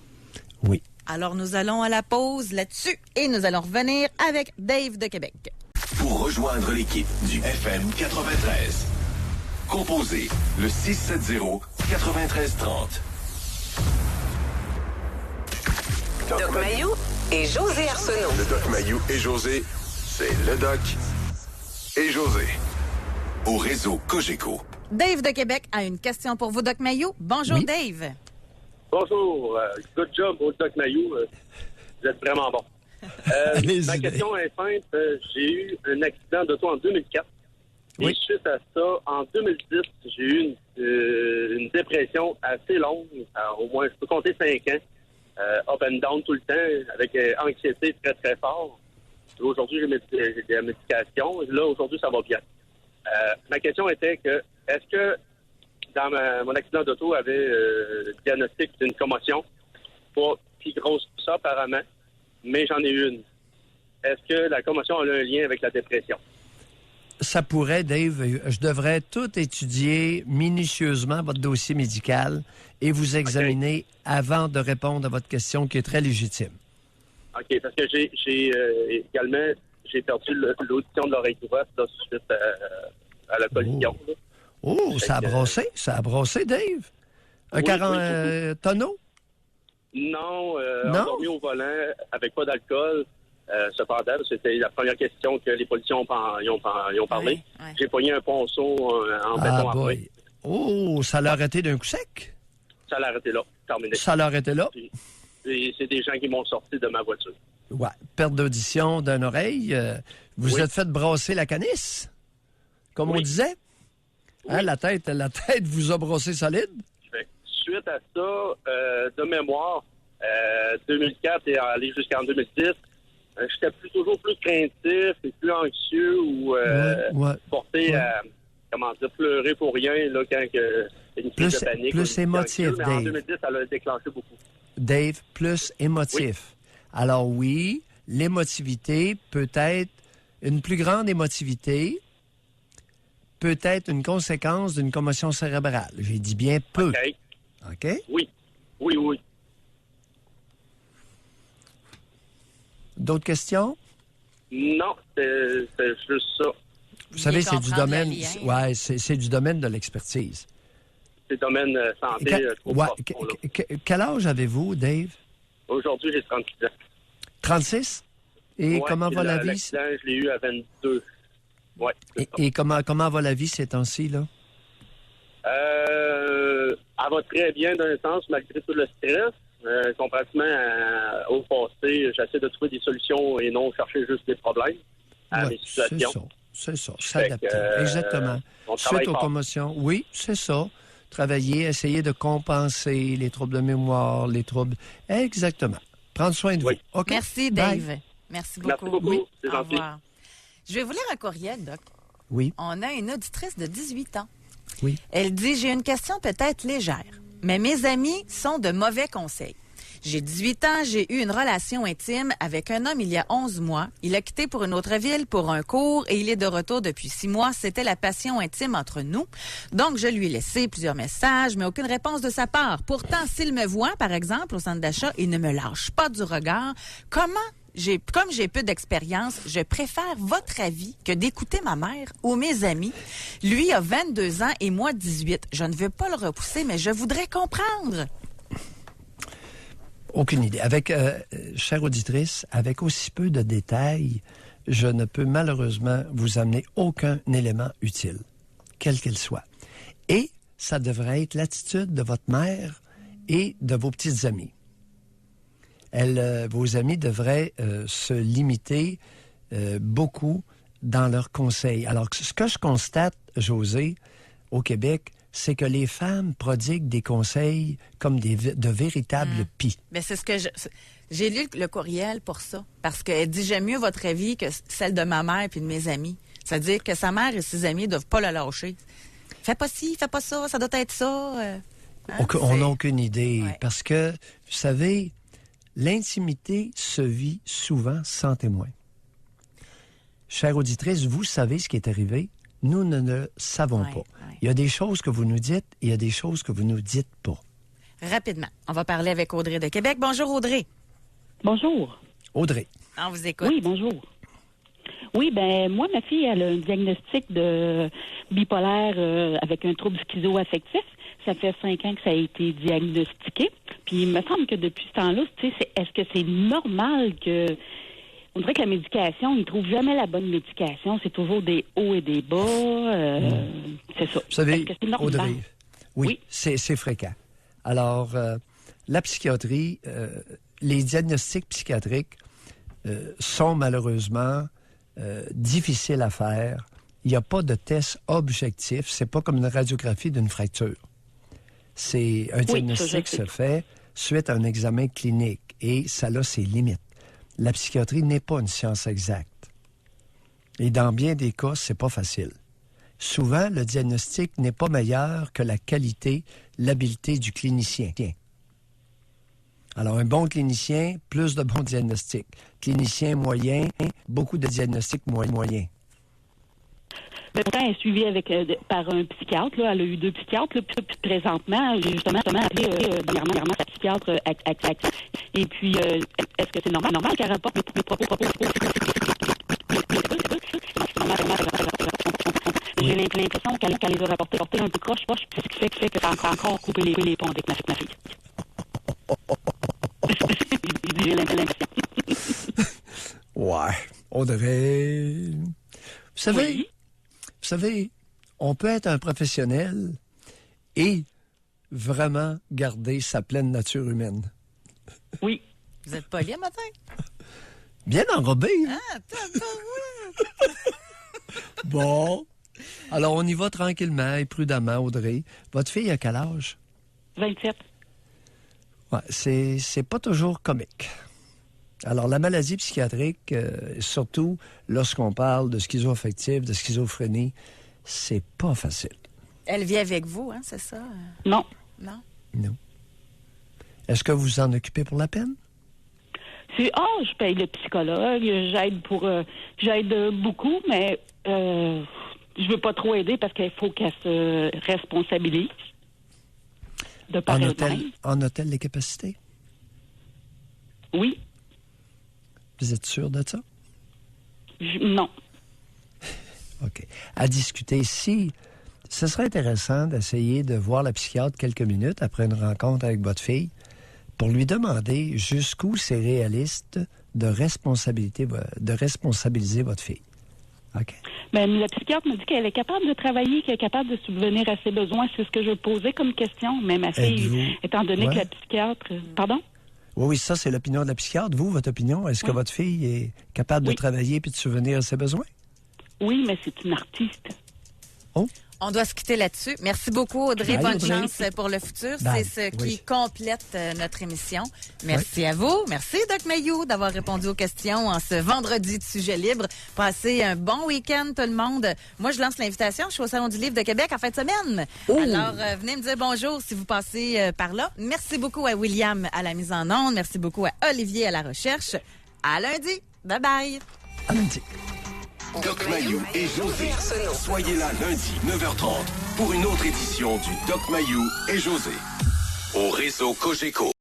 Oui.
Alors, nous allons à la pause là-dessus et nous allons revenir avec Dave de Québec.
Pour rejoindre l'équipe du FM 93, composez le 670-9330.
Doc Mayou et José Arsenault.
Le Doc Mayou et José, c'est le Doc et José. Au réseau Cogeco.
Dave de Québec a une question pour vous, Doc Mayou. Bonjour,
oui.
Dave.
Bonjour. Good job au Doc Mayou. Vous êtes vraiment bon. Ma question est simple. J'ai eu un accident d'auto en 2004.
Oui.
Et suite à ça, en 2010, j'ai eu une dépression assez longue. Au moins, je peux compter 5 ans. Up and down tout le temps, avec anxiété très, très fort. Aujourd'hui, j'ai de la médication. Là, aujourd'hui, ça va bien. Ma question était que, est-ce que dans mon accident d'auto avait le diagnostic d'une commotion, pas si grosse que ça apparemment, mais j'en ai eu une. Est-ce que la commotion a un lien avec la dépression?
Ça pourrait, Dave. Je devrais tout étudier minutieusement votre dossier médical et vous examiner avant de répondre à votre question qui est très légitime.
OK, parce que j'ai également perdu l'audition de l'oreille droite suite à la collision.
Oh, ça a brossé, Dave. Un tonneau?
Non, endormi au volant, avec pas d'alcool. Cependant, c'était la première question que les policiers ont parlé.
Ouais.
J'ai pogné un ponceau en béton armé.
Oh, ça l'a arrêté d'un coup sec?
Ça l'a arrêté là, terminé.
Ça l'a arrêté là?
Et c'est des gens qui m'ont sorti de ma voiture.
Ouais. Perte d'audition d'une oreille. Vous êtes fait brasser la canisse, comme on disait? Hein, la tête vous a brossé solide?
Suite à ça, de mémoire, 2004 et aller jusqu'en 2010, j'étais toujours plus craintif et plus anxieux ou porté à, pleurer pour rien là, quand une crise de panique.
Plus émotif,
Dave.
Mais
en 2010, ça l'a déclenché beaucoup.
Dave, plus émotif. Oui. Alors oui, l'émotivité peut être une plus grande émotivité, peut être une conséquence d'une commotion cérébrale. J'ai dit bien peu. OK?
Oui.
D'autres questions?
Non, c'est juste ça.
Vous savez, c'est du domaine. Ouais, c'est du domaine de l'expertise.
C'est le domaine santé.
Quel âge avez-vous, Dave?
Aujourd'hui, j'ai 36 ans.
36? Et comment va la vie?
L'accident, je l'ai eu à 22. Ouais.
Et comment va la vie ces temps-ci, là?
Elle va très bien d'un sens, malgré tout le stress. Comparativement au passé, j'essaie de trouver des solutions et non chercher juste des problèmes à mes situations.
C'est ça. S'adapter. Exactement. Suite aux commotions. Oui, c'est ça. Travailler, essayer de compenser les troubles de mémoire, les troubles. Exactement. Prendre soin de vous. Okay.
Merci, Dave.
Bye.
Merci beaucoup.
Merci beaucoup.
Oui.
C'est
Au
gentil.
revoir. Je vais vous lire un courriel, Doc.
Oui.
On a une auditrice de 18 ans.
Oui.
Elle dit, j'ai une question peut-être légère, mais mes amis sont de mauvais conseils. J'ai 18 ans, j'ai eu une relation intime avec un homme il y a 11 mois. Il a quitté pour une autre ville pour un cours et il est de retour depuis 6 mois. C'était la passion intime entre nous. Donc, je lui ai laissé plusieurs messages, mais aucune réponse de sa part. Pourtant, s'il me voit, par exemple, au centre d'achat, il ne me lâche pas du regard. Comme j'ai peu d'expérience, je préfère votre avis que d'écouter ma mère ou mes amis. Lui a 22 ans et moi 18. Je ne veux pas le repousser, mais je voudrais comprendre.
Aucune idée. Chère auditrice, avec aussi peu de détails, je ne peux malheureusement vous amener aucun élément utile, quel qu'il soit. Et ça devrait être l'attitude de votre mère et de vos petites amies. Vos amis devraient se limiter beaucoup dans leurs conseils. Alors, ce que je constate, José, au Québec, c'est que les femmes prodiguent des conseils comme de véritables pis.
Mais c'est ce que j'ai lu le courriel pour ça. Parce qu'elle dit, j'aime mieux votre avis que celle de ma mère puis de mes amis. C'est-à-dire que sa mère et ses amis ne doivent pas la lâcher. Fais pas ci, fais pas ça, ça doit être ça.
On n'a aucune idée. Ouais. Parce que, vous savez, l'intimité se vit souvent sans témoin. Chère auditrice, vous savez ce qui est arrivé. Nous ne le savons pas. Il y a des choses que vous nous dites et il y a des choses que vous nous dites pas.
Rapidement, on va parler avec Audrey de Québec. Bonjour, Audrey.
Bonjour.
Audrey.
On vous écoute.
Oui, bonjour. Oui, moi, ma fille, elle a un diagnostic de bipolaire avec un trouble schizoaffectif. Ça fait 5 ans que ça a été diagnostiqué. Puis il me semble que depuis ce temps-là, est-ce que c'est normal que... On dirait que la médication, ils ne trouvent jamais la bonne médication. C'est toujours des hauts et des bas. C'est ça.
Vous savez,
que c'est normal?
Audrey, oui. C'est fréquent. Alors, la psychiatrie, les diagnostics psychiatriques sont malheureusement difficiles à faire. Il n'y a pas de test objectif. C'est pas comme une radiographie d'une fracture. C'est un diagnostic se fait suite à un examen clinique et ça a ses limites. La psychiatrie n'est pas une science exacte. Et dans bien des cas, c'est pas facile. Souvent, le diagnostic n'est pas meilleur que la qualité, l'habileté du clinicien. Alors, un bon clinicien, plus de bons diagnostics. Clinicien moyen, beaucoup de diagnostics moyens.
Mais pourtant, elle est suivie par un psychiatre. Là. Elle a eu 2 psychiatres. Là, puis présentement, j'ai justement appelé dernièrement sa psychiatre. Et puis, est-ce que c'est normal qu'elle rapporte mes propos? J'ai l'impression qu'elle les a rapportés un peu croche, ce qui fait que ça a encore coupé les ponts avec ma fille. J'ai l'impression.
Ouais. Audrey. Vous savez, on peut être un professionnel et vraiment garder sa pleine nature humaine.
Oui.
Vous êtes poli un matin?
Bien enrobé. Hein?
Ah, t'as
Bon. Alors, on y va tranquillement et prudemment, Audrey. Votre fille a quel âge?
27.
Ouais, c'est pas toujours comique. Alors, la maladie psychiatrique, surtout lorsqu'on parle de schizoaffectif, de schizophrénie, c'est pas facile.
Elle vit avec vous, hein, c'est ça?
Non.
Non?
Non. Est-ce que vous vous en occupez pour la peine?
Je paye le psychologue, j'aide beaucoup, mais je veux pas trop aider parce qu'il faut qu'elle se responsabilise de par elle-même.
En a-t-elle les capacités?
Oui.
Vous êtes sûr de ça?
Non.
OK. À discuter. Si ce serait intéressant d'essayer de voir la psychiatre quelques minutes après une rencontre avec votre fille pour lui demander jusqu'où c'est réaliste de responsabiliser votre fille. OK?
Mais la psychiatre me dit qu'elle est capable de travailler, qu'elle est capable de subvenir à ses besoins. C'est ce que je posais comme question. Mais ma fille, étant donné que la psychiatre... Pardon?
Oui, ça, c'est l'opinion de la psychiatre. Vous, votre opinion, est-ce que votre fille est capable de travailler et de subvenir à ses besoins?
Oui, mais c'est une artiste.
Oh?
On doit se quitter là-dessus. Merci beaucoup, Audrey.
Bye,
Bonne
Audrey.
chance pour le futur.
Bye.
C'est ce qui
Oui.
complète notre émission. Merci à vous. Merci, Doc Mayou, d'avoir répondu aux questions en ce vendredi de Sujet libre. Passez un bon week-end, tout le monde. Moi, je lance l'invitation. Je suis au Salon du Livre de Québec en fin de semaine. Alors, venez me dire bonjour si vous passez par là. Merci beaucoup à William à la mise en onde. Merci beaucoup à Olivier à la recherche. À lundi. Bye-bye.
À lundi.
Doc Mayou et José. Soyez là lundi, 9h30, pour une autre édition du Doc Mayou et José. Au réseau Cogeco.